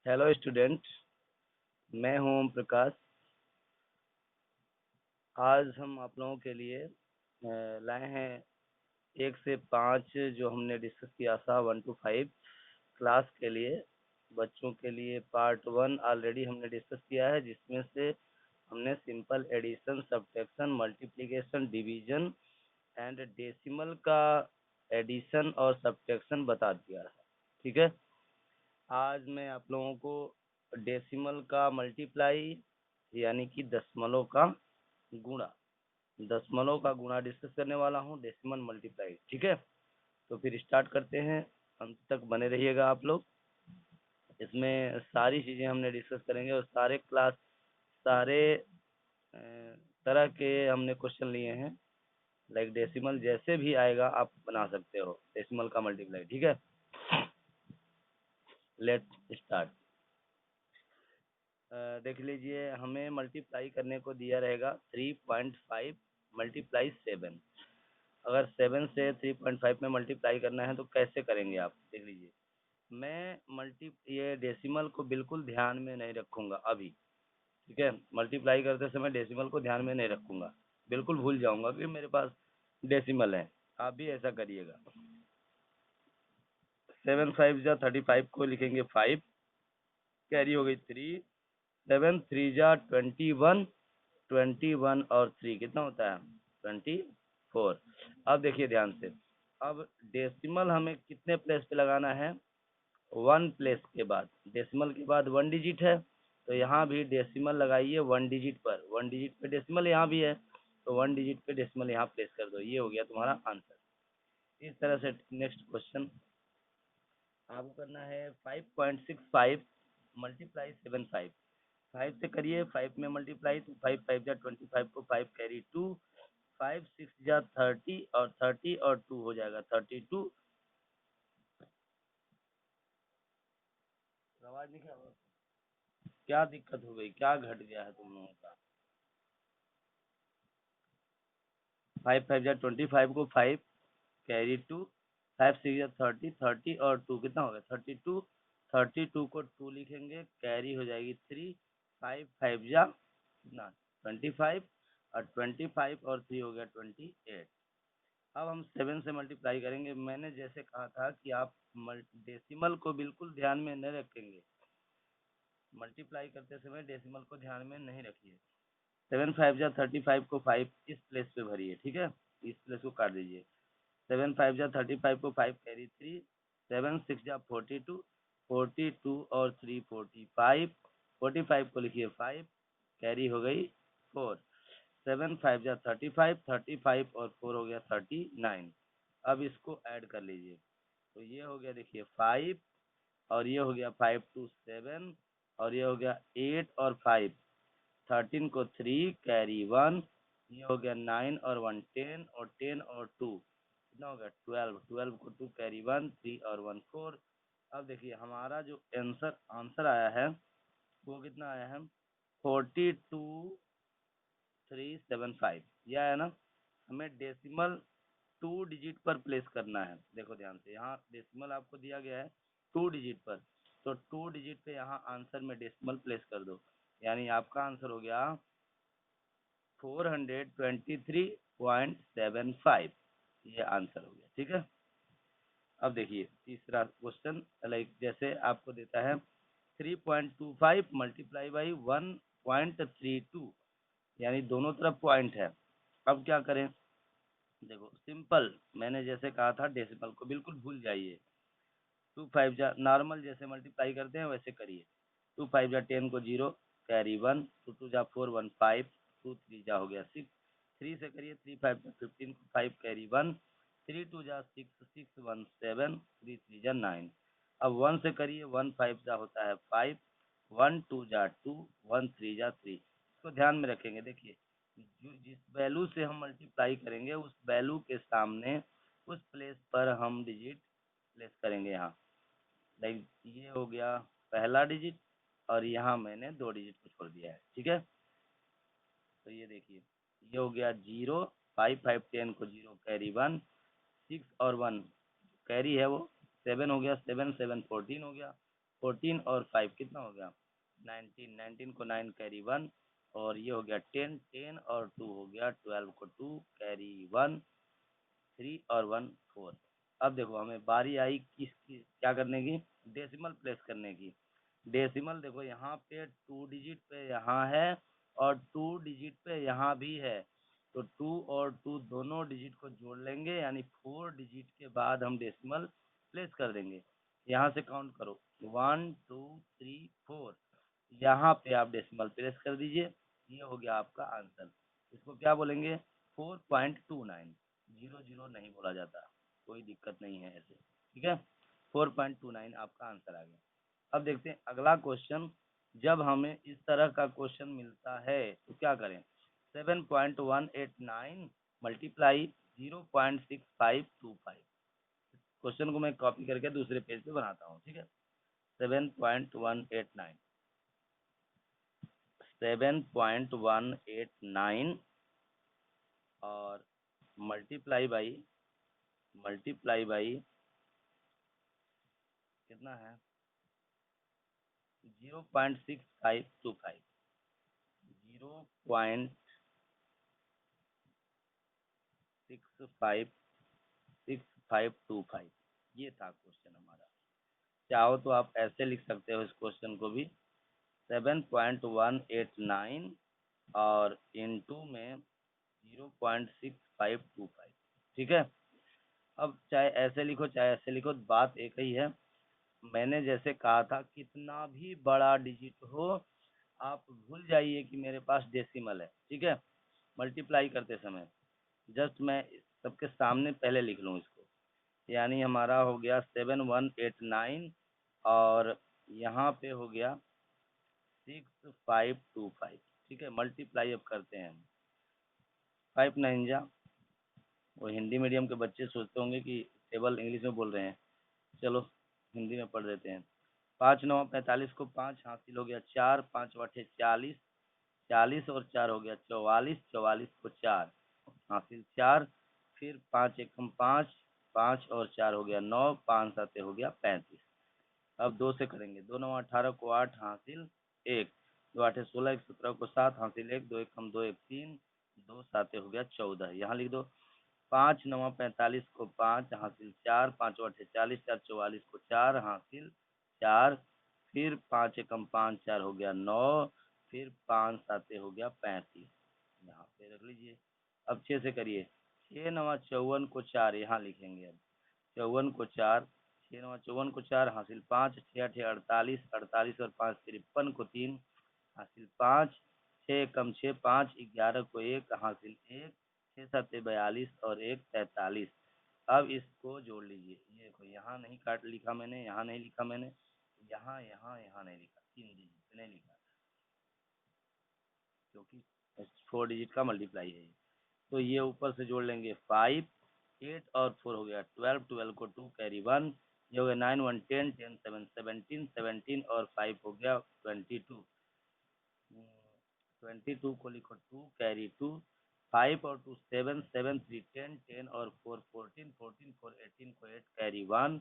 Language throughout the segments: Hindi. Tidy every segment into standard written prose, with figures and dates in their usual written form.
हेलो स्टूडेंट, मैं हूं ओम प्रकाश। आज हम आप लोगों के लिए लाए हैं 1 से 5 जो हमने डिस्कस किया था 1 to 5 क्लास के लिए, बच्चों के लिए पार्ट 1 ऑलरेडी हमने डिस्कस किया है, जिसमें से हमने simple addition, subtraction, multiplication, division and decimal का एडिशन और सब्ट्रैक्शन बता दिया है। ठीक है, आज मैं आप लोगों को डेसिमल का मल्टीप्लाई यानी कि दशमलव का गुणा, दशमलव का गुणा डिस्कस करने वाला हूँ, डेसिमल मल्टीप्लाई। ठीक है, तो फिर स्टार्ट करते हैं, अंत तक बने रहिएगा आप लोग। इसमें सारी चीज़ें हमने डिस्कस करेंगे और सारे तरह के हमने क्वेश्चन लिए हैं। लाइक डेसिमल जैसे भी आएगा आप बना सकते हो डेसिमल का मल्टीप्लाई। ठीक है, लेट स्टार्ट। देख लीजिए, हमें मल्टीप्लाई करने को दिया रहेगा 3.5 मल्टीप्लाई 7। अगर 7 से 3.5 में मल्टीप्लाई करना है तो कैसे करेंगे आप, देख लीजिए। मैं ये डेसिमल को बिल्कुल ध्यान में नहीं रखूँगा अभी। ठीक है, मल्टीप्लाई करते समय डेसिमल को ध्यान में नहीं रखूँगा, बिल्कुल भूल जाऊँगा कि मेरे पास डेसिमल है। आप भी ऐसा करिएगा। 7 5 जा 35 को लिखेंगे 5, कैरी हो गई 3, 7 3 जा 21, 21 और 3 कितना होता है 24। अब देखिए ध्यान से, अब डेसिमल हमें कितने प्लेस पे लगाना है, 1 प्लेस के बाद। डेसिमल के बाद 1 डिजिट है, तो यहाँ भी डेसिमल लगाइए 1 डिजिट पर। 1 डिजिट पे डेसिमल यहाँ भी है, तो 1 डिजिट पे डेसिमल यहाँ प्लेस कर दो। ये हो गया तुम्हारा आंसर। इस तरह से नेक्स्ट क्वेश्चन आपको करना है 5.65 मल्टीप्लाई 7 5। 5 से करिए, 5 में मल्टीप्लाई, तो 5 5 जा 25 को 5 कैरी 2, 5 6 जा 30 और 30 और 2 हो जाएगा 32। आवाज नहीं, क्या दिक्कत हो गई, क्या घट गया है तुम लोगों का। 5 5 जा 25 को 5 कैरी 2, 5 6 जा 30, 30 और 2 कितना हो गया 32। 32 को 2 लिखेंगे, कैरी हो जाएगी 3, 5 5 जा कितना 25 और 25 और 3 हो गया 28। अब हम 7 से मल्टीप्लाई करेंगे। मैंने जैसे कहा था कि आप डेसिमल को बिल्कुल ध्यान में नहीं रखेंगे, मल्टीप्लाई करते समय डेसिमल को ध्यान में नहीं रखिए। 7 5 जा 35 को 5 इस प्लेस पे भरिए। ठीक है, इस प्लेस को काट दीजिए। 7 5 जा 35 को 5 कैरी 3, 7 6 जा 42, 42 और 3 45, 45 को लिखिए 5, कैरी हो गई 4। 7 5 जा 35, 35 और 4 हो गया 39। अब इसको ऐड कर लीजिए, तो ये हो गया देखिए 5 और ये हो गया 5 2 7 और ये हो गया 8 और 5, 13 को 3 कैरी 1, ये हो गया 9 और 1 10 और 10 और 2 कितना हो गया 12, 12 को 2 कैरी 1 3 और 1 4। अब देखिए हमारा जो आंसर आया है वो कितना आया है 42375। यह है ना। हमें डेसिमल 2 डिजिट पर प्लेस करना है। देखो ध्यान से, यहाँ डेसिमल आपको दिया गया है 2 डिजिट पर, तो 2 डिजिट पे यहाँ आंसर में डेसिमल प्लेस कर दो, यानी आपका आंसर हो गया 423.75। ये आंसर हो गया। ठीक है, अब देखिए तीसरा क्वेश्चन, लाइक जैसे आपको देता है 3.25 मल्टीप्लाई बाई 1.32, यानी दोनों तरफ पॉइंट है। अब क्या करें, देखो सिंपल, मैंने जैसे कहा था डेसिमल को बिल्कुल भूल जाइए। 2 5 जा नॉर्मल जैसे मल्टीप्लाई करते हैं वैसे करिए। 2 5 जा 10 को 0 कैरी 1, 2 2 जा 4 1 5, 2 3 जा हो गया 6, 3 से करिए 3 5 जा 15 को 5 कैरी 1, 3 2 जा 6 6 1 7, 3 3 जा 9। अब 1 से करिए 1 5 जा होता है 5, 1 2 जा 2, 1 3 जा 3। इसको ध्यान में रखेंगे। देखिए जिस वैल्यू से हम मल्टीप्लाई करेंगे उस वैल्यू के सामने उस प्लेस पर हम डिजिट प्लेस करेंगे। यहाँ लाइक ये हो गया पहला डिजिट और यहाँ मैंने 2 डिजिट को छोड़ दिया है। ठीक है, तो ये देखिए ये हो गया 0, 5 5 10 को 0 कैरी 1, 6 और 1 कैरी है वो 7 हो गया, 7 7 14 हो गया, 14 और 5 कितना हो गया 19, 19 को 9 कैरी 1, और ये हो गया 10, 10 और 2 हो गया 12 को 2 कैरी 1, 3 और 1 4। अब देखो हमें बारी आई किसकी क्या करने की, डेसिमल प्लेस करने की। डेसिमल देखो यहाँ पे 2 डिजिट पे यहाँ है और 2 डिजिट पे यहाँ भी है, तो 2 और 2 दोनों डिजिट को जोड़ लेंगे, यानी 4 डिजिट के बाद हम डेसिमल प्लेस कर देंगे। यहाँ से काउंट करो 1 2 3 4, यहाँ पे आप डेसिमल प्लेस कर दीजिए। ये हो गया आपका आंसर। इसको क्या बोलेंगे 4.29, 00 नहीं बोला जाता, कोई दिक्कत नहीं है ऐसे, ठीक है। 4.29 आपका आंसर आ गया। अब देखते हैं अगला क्वेश्चन। जब हमें इस तरह का क्वेश्चन मिलता है तो क्या करें, 7.189 मल्टीप्लाई 0.6525। क्वेश्चन को मैं कॉपी करके दूसरे पेज पे बनाता हूँ, ठीक है। 7.189 7.189 और मल्टीप्लाई बाई कितना है 0.6525, 0.6525, ये था क्वेश्चन हमारा। चाहो तो आप ऐसे लिख सकते हो इस क्वेश्चन को भी, 7.189 और इनटू में 0.6525, ठीक है। अब चाहे ऐसे लिखो चाहे ऐसे लिखो, बात एक ही है। मैंने जैसे कहा था कितना भी बड़ा डिजिट हो आप भूल जाइए कि मेरे पास डेसिमल है, ठीक है। मल्टीप्लाई करते समय जस्ट मैं सबके सामने पहले लिख लूँ इसको, यानी हमारा हो गया 7189 और यहाँ पे हो गया 6525, ठीक है। मल्टीप्लाई अब करते हैं हम, 5 9 जा, वो हिंदी मीडियम के बच्चे सोचते होंगे कि टेबल इंग्लिश में बोल रहे हैं, चलो हिंदी में पढ़ देते हैं। 5 9 45 को 5 हासिल हो गया 4, 5 8 40, 40 और 4 हो गया 44, 44 को 4 हासिल 4, फिर 5 एकम 5, 5 और 4 हो गया 9, 5 7 हो गया 35। अब 2 से करेंगे, 2 9 18 को 8 हासिल 1, 2 8 16, 1 17 को 7 हासिल 1, 2 एकम 2 1 3, 2 7 हो गया 14। यहाँ लिख दो 5 9 45 को 5 हासिल 4, 5 8 40, 4 44 को 4 हासिल 4, फिर 5 एकम 5 4 हो गया 9, फिर 5 7 हो गया 35, यहाँ पे रख लीजिए। अब 6 से करिए, 6 9 54 को 4 यहाँ लिखेंगे। अब 54 को 4, 6 9 54 को 4 हासिल 5, 6 8 48, 48 और 5 53 को 3 हासिल 5, 6 कम 6 5, 11 को 1 हासिल 1, 6 7 42 और 1 43। अब इसको जोड़ लीजिए, ये देखो यहाँ नहीं काट लिखा मैंने, यहाँ नहीं लिखा मैंने, यहाँ यहाँ यहाँ नहीं लिखा, 3 डिजिट नहीं लिखा, क्योंकि 4 डिजिट का मल्टीप्लाई है ये। तो ये ऊपर से जोड़ लेंगे 5, 8 और 4 हो गया 12, 12 को 2 कैरी 1, ये हो गया 9 1 10, 10 7 17, 17 और 5 हो गया 22, 22 को लिखो 2 कैरी 2, 5 और 2 7, 7 3 10, 10 और 4 14, 14 4 18 को 8 कैरी 1,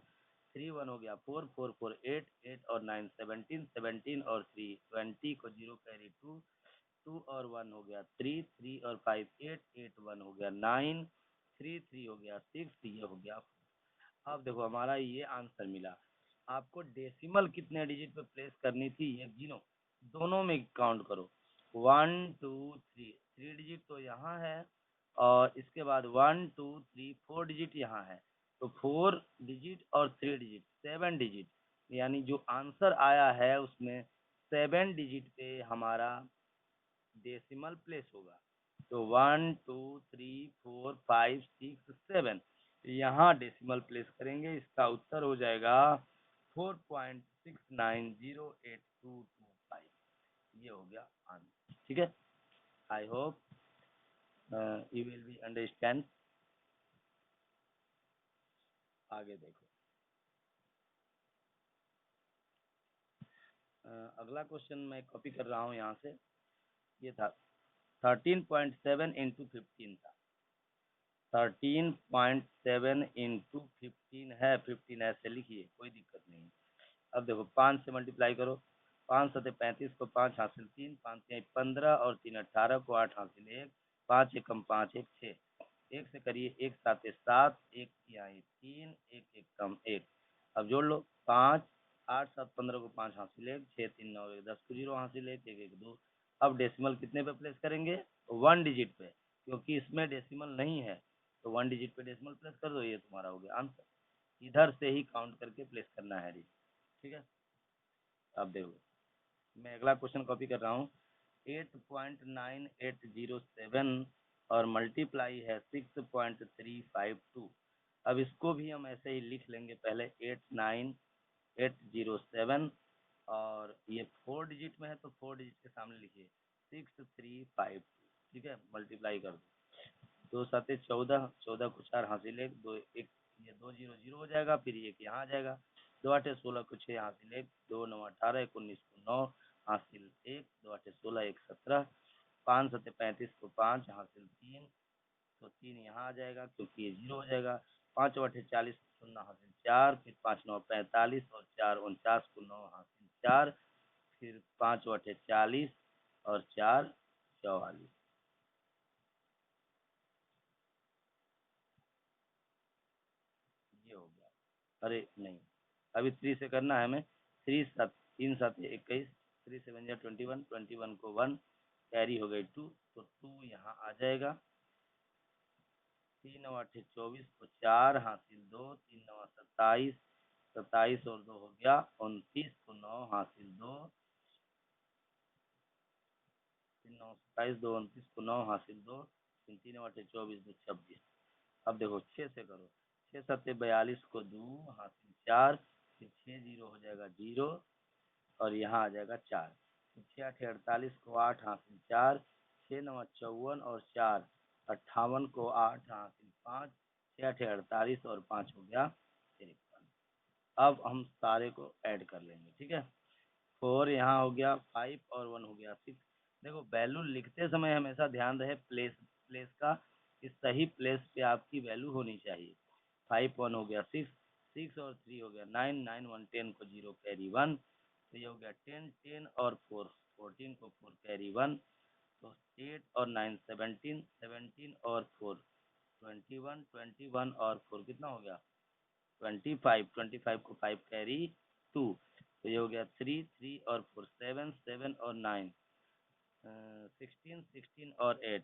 3 1 हो गया 4, 4 4 8, 8 और 9 17, 17 और 3 20 को 0 कैरी 2, 2 और 1 हो गया 3, 3 और 5 8, 8 1 हो गया 9, 3 3 हो गया 6, ये हो गया 4। अब देखो हमारा ये आंसर मिला। आपको डेसिमल कितने डिजिट पे प्लेस करनी थी ये गिनो, दोनों में काउंट करो, 1 2 3, 3 डिजिट तो यहाँ है, और इसके बाद 1 2 3 4 डिजिट यहाँ है, तो 4 डिजिट और 3 डिजिट 7 डिजिट, यानी जो आंसर आया है उसमें 7 डिजिट पे हमारा डेसिमल प्लेस होगा। तो 1 2 3 4 5 6 7 यहाँ डेसिमल प्लेस करेंगे, इसका उत्तर हो जाएगा 4.69082225, ये हो गया आंसर, ठीक है। I hope you will be understand. आगे देखो, अगला क्वेश्चन मैं कॉपी कर रहा हूँ यहाँ से, ये था 13.7 इंटू 15 था, 13.7 इंटू 15 है, 15 ऐसे लिखिए कोई दिक्कत नहीं। अब देखो 5 से मल्टीप्लाई करो, 5 सते 35 को 5 हासिल 3, 5 तिहाई 15 और 3 18 को 8 हासिल 1, 5 एकम 5 1 6, 1 से करिए 1 साते 7, 1 तिहाई 3, 1 एक कम 1। अब जोड़ लो 5 8 7 15 को 5 हासिल 1, 6 3 9 1 10 को 0 हासिल 1 1 1 2। अब डेसिमल कितने पे प्लेस करेंगे? 1 डिजिट पे, क्योंकि इसमें डेसिमल नहीं है तो 1 डिजिट पे डेसिमल प्लेस कर दो, ये तुम्हारा हो गया आंसर। इधर से ही काउंट करके प्लेस करना है डिजिट, ठीक है। अब देखो मैं अगला क्वेश्चन कॉपी कर रहा हूँ। 8.9807 और मल्टीप्लाई है 6.352। अब इसको भी हम ऐसे ही लिख लेंगे, पहले 89807 और ये 4 डिजिट में है तो 4 डिजिट के सामने लिखिए 6352, ठीक है। मल्टीप्लाई कर दो, 2 साते 14, 14 को 4 हासिल 1, 2 1, ये 2 0 0 हो जाएगा, फिर ये यहाँ आ जाएगा, 2 8 16 को 6 हासिल 1, 2 9 18, 1 19 को 9 हासिल 1, 2 8 16 1 17, 5 सते 35 को 5 हासिल 3, तो 3 यहाँ आ जाएगा क्योंकि ये 0 हो जाएगा, 5 8 40 को 0 हासिल 4, फिर 5 9 45 और 4 49 को 9 हासिल 4, फिर 5 8 40 और 4 44, ये हो गया। अरे नहीं, अभी 3 से करना है हमें। 3 7 3 7 21, 3 7 जा 21, 21 को 1 कैरी हो गई 2, तो 2 यहाँ आ जाएगा। 3 9 8 24 को 4 हासिल 2, 3 9 27, 27 और 2 हो गया 29 को 9 हासिल 2, 3 9 27, 2 29 को 9 हासिल 2, 3 8 24 2 26। अब देखो 6 से करो, 6 7 42 को 2 हासिल 4, फिर 6 0 हो जाएगा 0 और यहाँ आ जाएगा 4, 6 8 48 को 8 हासिल 4, 6 9 54 और 4 58 को 8 हासिल 5, 6 8 48 और 5 हो गया 53। अब हम सारे को ऐड कर लेंगे, ठीक है। 4 यहाँ हो गया 5 और 1 हो गया 6। देखो वैल्यू लिखते समय हमेशा ध्यान रहे प्लेस प्लेस का, कि सही प्लेस पे आपकी वैल्यू होनी चाहिए। 5 1 हो गया 6, 6 और 3 हो गया 9, 9 1 10 को 0 कैरी 1, तो ये हो गया 10 10 और 4 14 को 4 कैरी 1, तो 8 और 9 17, 17 और 4 21, 21 और 4 कितना हो गया 25, 25 को 5 कैरी 2, तो ये हो गया 3 3 और 4 7, 7 और 9 16, 16 और 8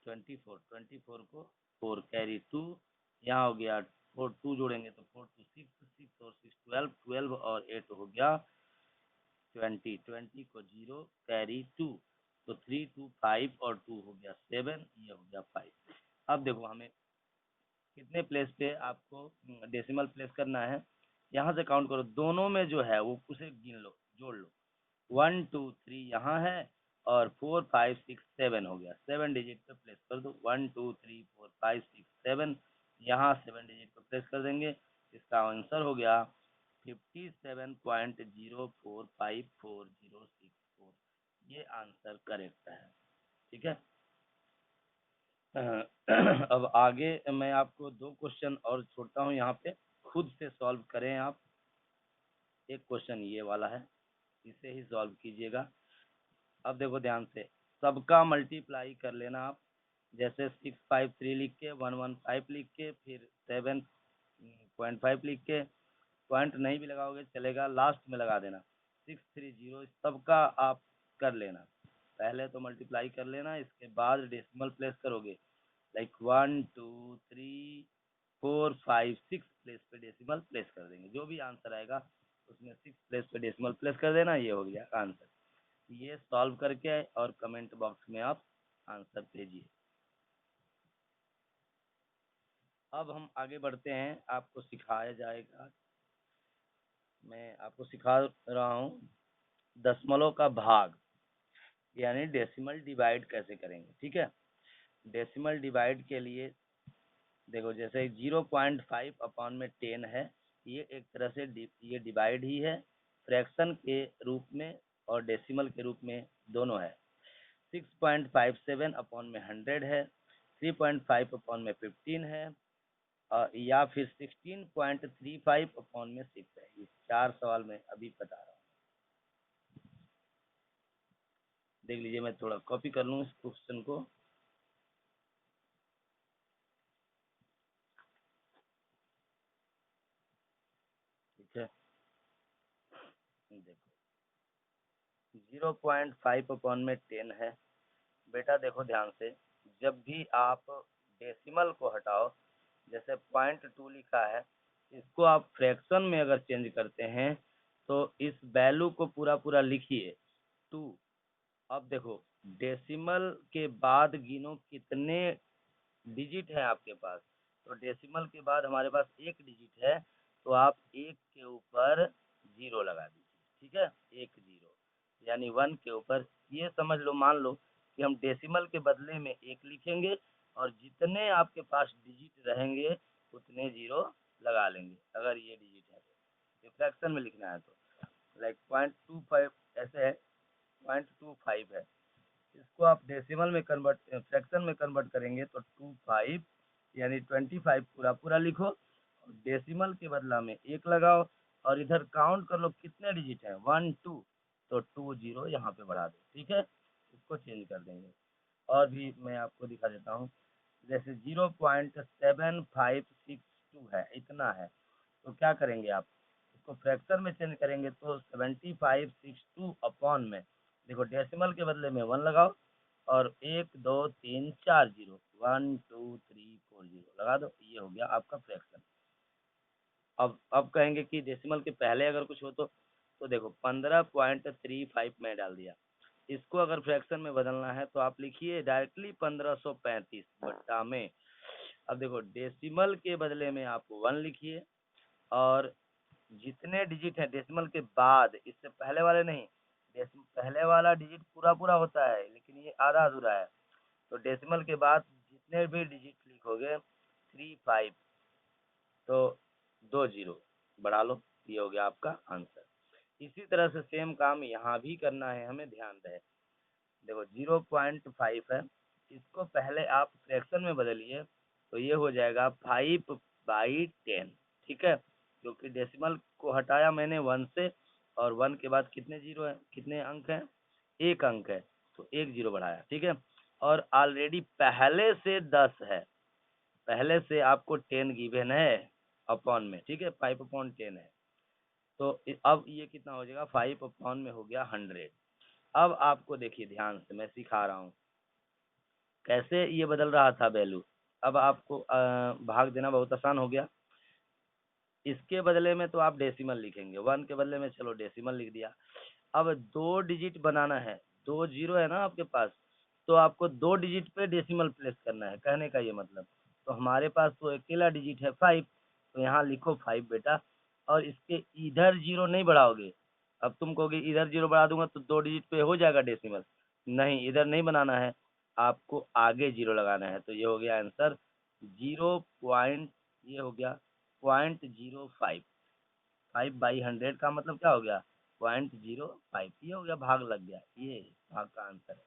24, 24 को 4 कैरी 2, यहाँ हो गया 4 2 जोड़ेंगे तो 4 2 6, 6 और 6 12, 12 और 8 हो गया 20, 20 को 0 कैरी 2, तो 3 2 5 और 2 हो गया 7, ये हो गया 5। अब देखो हमें कितने प्लेस पे आपको डेसिमल प्लेस करना है, यहाँ से काउंट करो, दोनों में जो है वो उसे गिन लो, जोड़ लो। 1 2 3 यहाँ है और 4 5 6 7 हो गया, 7 डिजिट पे प्लेस कर दो। 1 2 3 4 5 6 7, यहाँ 7 डिजिट पे प्लेस कर देंगे। इसका आंसर हो गया 57.045406, ये आंसर करेक्ट है, ठीक है। अब आगे मैं आपको दो क्वेश्चन और छोड़ता हूँ, यहाँ पे खुद से सॉल्व करें आप। एक क्वेश्चन ये वाला है, इसे ही सॉल्व कीजिएगा। अब देखो ध्यान से, सबका मल्टीप्लाई कर लेना आप, जैसे 653 लिख के 115 लिख के फिर 7.5 लिख के, पॉइंट नहीं भी लगाओगे चलेगा, लास्ट में लगा देना 630, सबका आप कर लेना। पहले तो मल्टीप्लाई कर लेना, इसके बाद डेसिमल प्लेस करोगे, लाइक 1 2 3 4 5 6 प्लेस पे डेसिमल प्लेस कर देंगे, जो भी आंसर आएगा उसमें 6 प्लेस पे डेसिमल प्लेस कर देना, ये हो गया आंसर। ये सॉल्व करके और कमेंट बॉक्स में आप आंसर भेजिए। अब हम आगे बढ़ते हैं, आपको सिखाया जाएगा, मैं आपको सिखा रहा हूँ दशमलव का भाग, यानी डेसिमल डिवाइड कैसे करेंगे, ठीक है। डेसिमल डिवाइड के लिए देखो, जैसे 0.5 अपॉन में 10 है, ये एक तरह से ये डिवाइड ही है, फ्रैक्शन के रूप में और डेसिमल के रूप में दोनों है। 6.57 अपॉन में 100 है, 3.5 अपॉन में 15 है या फिर 16.35 अपॉन में 6 है। ये 4 सवाल मैं अभी बता रहा हूँ, देख लीजिए। मैं थोड़ा कॉपी कर लूँ इस क्वेश्चन को। ठीक है, देखो 0.5 अपॉन में 10 है। बेटा देखो ध्यान से, जब भी आप डेसिमल को हटाओ, जैसे 0.2 लिखा है, इसको आप फ्रैक्शन में अगर चेंज करते हैं तो इस वैल्यू को पूरा पूरा लिखिए 2। अब देखो डेसिमल के बाद गिनो कितने डिजिट है आपके पास। तो डेसिमल के बाद हमारे पास एक डिजिट है, तो आप एक के ऊपर 0 लगा दीजिए। ठीक है, एक 0 यानी 1 के ऊपर, ये समझ लो, मान लो कि हम डेसिमल के बदले में एक लिखेंगे और जितने आपके पास डिजिट रहेंगे उतने 0 लगा लेंगे, अगर ये डिजिट है तो। फ्रैक्शन में लिखना है तो लाइक 0.25 ऐसे है, 0.25 है। इसको आप डेसिमल में कन्वर्ट, फ्रैक्शन में कन्वर्ट करेंगे तो 25 यानी 25 पूरा पूरा लिखो, और डेसिमल के बदला में एक लगाओ, और इधर काउंट कर लो कितने डिजिट हैं, 1 2, तो 2 0 यहाँ पे बढ़ा दो। ठीक है, इसको चेंज कर देंगे। और भी मैं आपको दिखा देता हूँ, जैसे 0.7562 है, इतना है, तो क्या करेंगे आप, इसको फ्रैक्शन में चेंज करेंगे तो 7562 अपॉन में, देखो डेसिमल के बदले में 1 लगाओ, और 1 2 3 4 0, 1 2 3 4 0 लगा दो, ये हो गया आपका फ्रैक्शन। अब कहेंगे कि डेसिमल के पहले अगर कुछ हो तो देखो 15.35 में डाल दिया। इसको अगर फ्रैक्शन में बदलना है तो आप लिखिए डायरेक्टली 1535 बट्टा में। अब देखो डेसिमल के बदले में आप 1 लिखिए, और जितने डिजिट है डेसिमल के बाद, इससे पहले वाले नहीं, पहले वाला डिजिट पूरा पूरा होता है लेकिन ये आधा अधूरा है, तो डेसिमल के बाद जितने भी डिजिट लिखोगे 35, तो 2 0 बढ़ा लो, ये हो गया आपका आंसर। इसी तरह से सेम काम यहाँ भी करना है, हमें ध्यान रहे। देखो 0.5 है, इसको पहले आप फ्रैक्शन में बदलिए तो ये हो जाएगा 5/10। ठीक है, क्योंकि डेसिमल को हटाया मैंने 1 से, और 1 के बाद कितने जीरो है, कितने अंक हैं, एक अंक है, तो एक 0 बढ़ाया। ठीक है, और ऑलरेडी पहले से 10 है, पहले से आपको 10 गिवन है अपॉन में। ठीक है, 5/10 है, तो अब ये कितना हो जाएगा, 5 अपॉन में हो गया 100। अब आपको देखिए ध्यान से मैं सिखा रहा हूँ कैसे ये बदल रहा था वैल्यू। अब आपको भाग देना बहुत आसान हो गया। इसके बदले में तो आप डेसिमल लिखेंगे, 1 के बदले में चलो डेसिमल लिख दिया। अब 2 डिजिट बनाना है, 2 0 है ना आपके पास, तो आपको 2 डिजिट पे डेसिमल प्लेस करना है, कहने का ये मतलब। तो हमारे पास तो अकेला डिजिट है 5, तो यहाँ लिखो 5 बेटा, और इसके इधर 0 नहीं बढ़ाओगे। अब तुम कहोगे इधर 0 बढ़ा दूंगा तो 2 डिजिट पे हो जाएगा डेसिमल, नहीं, इधर नहीं बनाना है, आपको आगे 0 लगाना है। तो ये हो गया आंसर 0 पॉइंट, ये हो गया 0.05। 5/100 का मतलब क्या हो गया, 0.05, ये हो गया, भाग लग गया, ये भाग का आंसर है।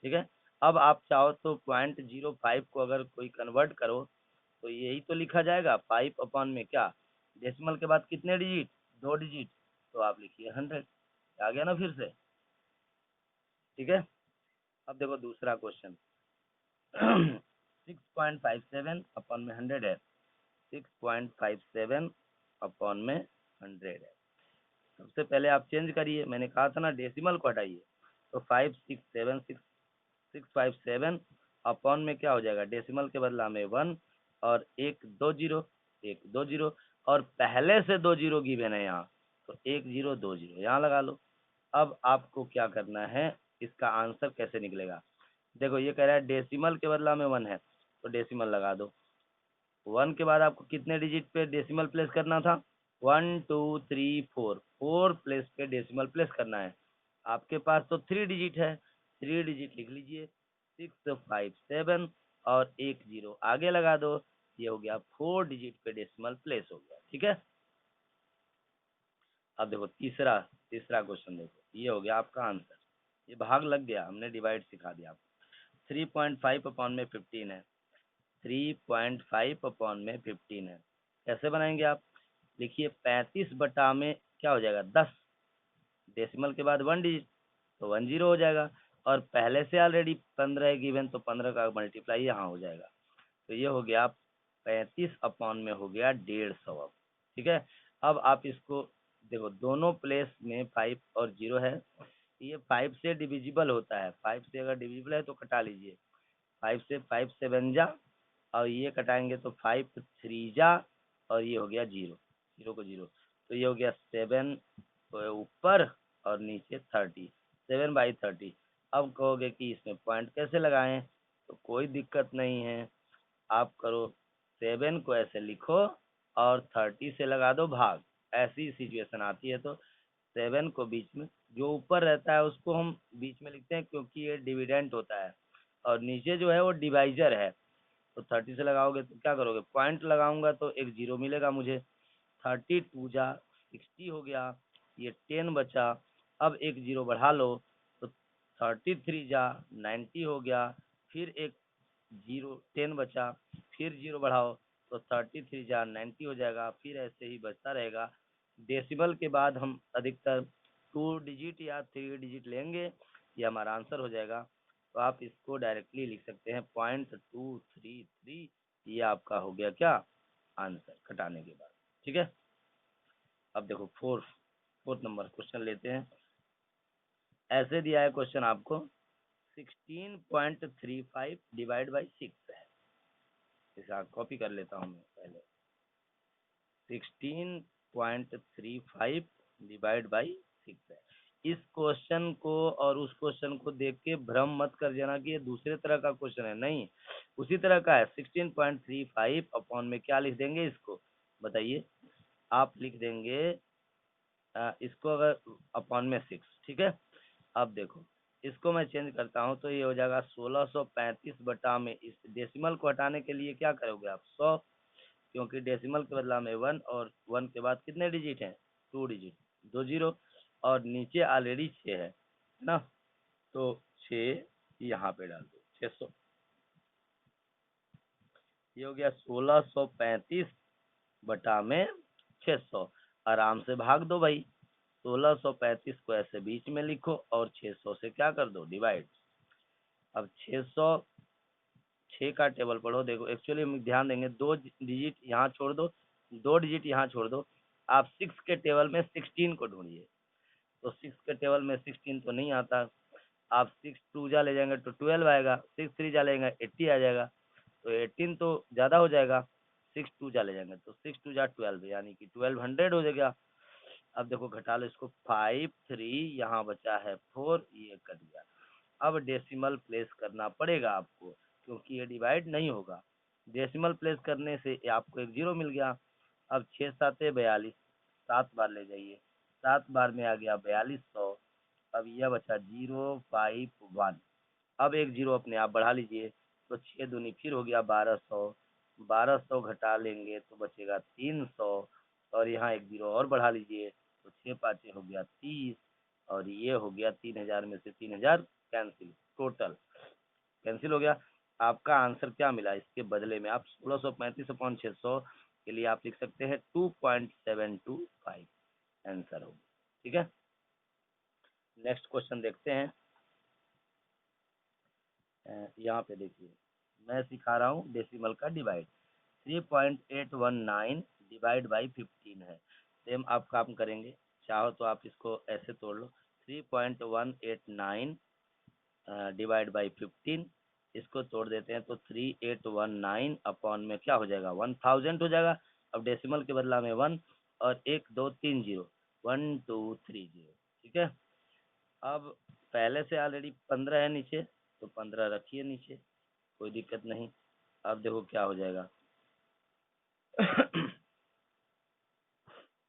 ठीक है, अब आप चाहो तो 0.05 को अगर कोई कन्वर्ट करो तो यही तो लिखा जाएगा 5 अपॉन में क्या, डेसिमल के बाद कितने डिजिट, 2 डिजिट, तो आप लिखिए 100, आ गया ना फिर से। ठीक है, अब देखो दूसरा क्वेश्चन 6.57 अपॉन में 100 है, 6.57 अपॉन में 100 है। सबसे पहले आप चेंज करिए, मैंने कहा था ना डेसिमल को हटाइए, तो 657 अपॉन में क्या हो जाएगा, डेसिमल के बदला में 1, और 1 2 0, 1 2 0, और पहले से 2 0 गिवन है यहाँ, तो 1 0 2 0 यहाँ लगा लो। अब आपको क्या करना है, इसका आंसर कैसे निकलेगा। देखो ये कह रहा है डेसिमल के बदला में 1 है, तो डेसिमल लगा दो। 1 के बाद आपको कितने डिजिट पे डेसिमल प्लेस करना था, 1 2 3 4, 4 प्लेस पे डेसिमल प्लेस करना है। आपके पास तो 3 डिजिट है, 3 डिजिट लिख लीजिए, 657 और 1 0 आगे लगा दो, ये हो गया 4 डिजिट पे डेसिमल प्लेस हो गया। ठीक है, अब देखो तीसरा तीसरा क्वेश्चन, देखो ये हो गया आपका आंसर, ये भाग लग गया, हमने डिवाइड सिखा दिया आपको। 3.5 अपॉन में 15 है, 3.5 अपॉन में 15 है। कैसे बनाएंगे आप? देखिए 35 बटा में क्या हो जाएगा 10, डेसिमल के बाद 1 डिजिट तो 10 हो जाएगा, और पहले से ऑलरेडी 15 है गिवन, तो 15 का मल्टीप्लाई यहाँ हो जाएगा। तो ये हो गया 35 अपॉन में हो गया 150 अब। ठीक है, अब आप इसको देखो दोनों प्लेस में 5 और 0 है, ये 5 से डिविजिबल होता है, 5 से अगर डिविजिबल है तो कटा लीजिए, 5 से 5 7 जा, और ये कटाएंगे तो 5 3 जा, और ये हो गया 0, 0 को 0, तो ये हो गया 7 ऊपर और नीचे 30, 7/30। अब कहोगे कि इसमें पॉइंट कैसे लगाएं, तो कोई दिक्कत नहीं है, आप करो 7 को ऐसे लिखो और 30 से लगा दो भाग, ऐसी सिचुएशन आती है तो 7 को बीच में, जो ऊपर रहता है उसको हम बीच में लिखते हैं क्योंकि ये डिविडेंट होता है, और नीचे जो है वो डिवाइजर है। तो 30 से लगाओगे तो क्या करोगे, पॉइंट लगाऊंगा तो एक 0 मिलेगा मुझे, 32 जा 60 हो गया, ये 10 बचा, अब एक 0 बढ़ा लो तो 33 जा 90 हो गया, फिर एक 0 10 बचा, फिर 0 बढ़ाओ तो 33 जा 90 हो जाएगा, फिर ऐसे ही बचता रहेगा। डेसिमल के बाद हम अधिकतर 2 डिजिट या 3 डिजिट लेंगे, ये हमारा आंसर हो जाएगा। तो आप इसको डायरेक्टली लिख सकते हैं 0.233, ये आपका हो गया क्या आंसर घटाने के बाद। ठीक है, अब देखो फोर्थ नंबर क्वेश्चन लेते हैं। ऐसे दिया है क्वेश्चन आपको 16.35 डिवाइड बाई 6 है, इसे कॉपी कर लेता हूँ मैं पहले, 16.35 डिवाइड बाई 6 है। इस क्वेश्चन को और उस क्वेश्चन को देख के भ्रम मत कर जाना कि ये दूसरे तरह का क्वेश्चन है, नहीं, उसी तरह का है। 16.35 अपॉन में क्या लिख देंगे इसको बताइए, आप लिख देंगे इसको अगर अपॉन में 6, ठीक है। अब देखो इसको मैं चेंज करता हूँ तो ये हो जाएगा 1635 बटा में, इस डेसिमल को हटाने के लिए क्या करोगे आप 100, क्योंकि डेसिमल के बदला में 1, और 1 के बाद कितने डिजिट हैं 2 डिजिट, 2 0, और नीचे ऑलरेडी 6 है ना, तो 6 यहाँ पे डाल दो 600, ये हो गया 1635 बटा में 600, आराम से भाग दो भाई, 1635 को ऐसे बीच में लिखो और 600 से क्या कर दो डिवाइड। अब 6 का टेबल पढ़ो, देखो एक्चुअली हम ध्यान देंगे 2 डिजिट यहाँ छोड़ दो, 2 डिजिट यहाँ छोड़ दो, आप 6 के टेबल में 16 को ढूंढिए, तो 6 के टेबल में 16 तो नहीं आता, आप 6 2 जा ले जाएंगे तो 12 आएगा, 6 3 जा लेंगे 80 आ जाएगा, तो 18 तो ज़्यादा हो जाएगा, 6 2 जा ले जाएंगे तो 6 2 जा 12, यानी कि 1200 हो जाएगा। अब देखो घटा लो इसको, 5 3 यहाँ बचा है 4, ये कट गया। अब डेसिमल प्लेस करना पड़ेगा आपको, क्योंकि ये डिवाइड नहीं होगा, डेसिमल प्लेस करने से आपको एक 0 मिल गया। अब 6 7 42, 7 बार ले जाइए, 7 बार में आ गया 4200, अब यह बचा 051, अब एक 0 अपने आप बढ़ा लीजिए, तो 6 दूनी फिर हो गया 1200, 1200 घटा लेंगे तो बचेगा 300, और यहाँ एक 0 और बढ़ा लीजिए, तो 6 5 हो गया 30, और ये हो गया 3000 में से 3000 कैंसिल, टोटल कैंसिल हो गया। आपका आंसर क्या मिला इसके बदले में, आप 1635/600 के लिए आप लिख सकते हैं 2.725 आंसर होगा। ठीक है, नेक्स्ट क्वेश्चन देखते हैं। यहाँ पे देखिए मैं सिखा रहा हूँ डेसिमल का डिवाइड, 3.819 डिवाइड बाई 15 है, सेम आप काम करेंगे, चाहो तो आप इसको ऐसे तोड़ लो, 3.189 डिवाइड बाई 15, इसको तोड़ देते हैं तो 3819 अपॉन में क्या हो जाएगा 1000 हो जाएगा। अब डेसिमल के बदला में 1 और 1 2 3 0, 1 2 3 0, ठीक है। अब पहले से ऑलरेडी 15 है नीचे, तो 15 रखिए नीचे, कोई दिक्कत नहीं। अब देखो क्या हो जाएगा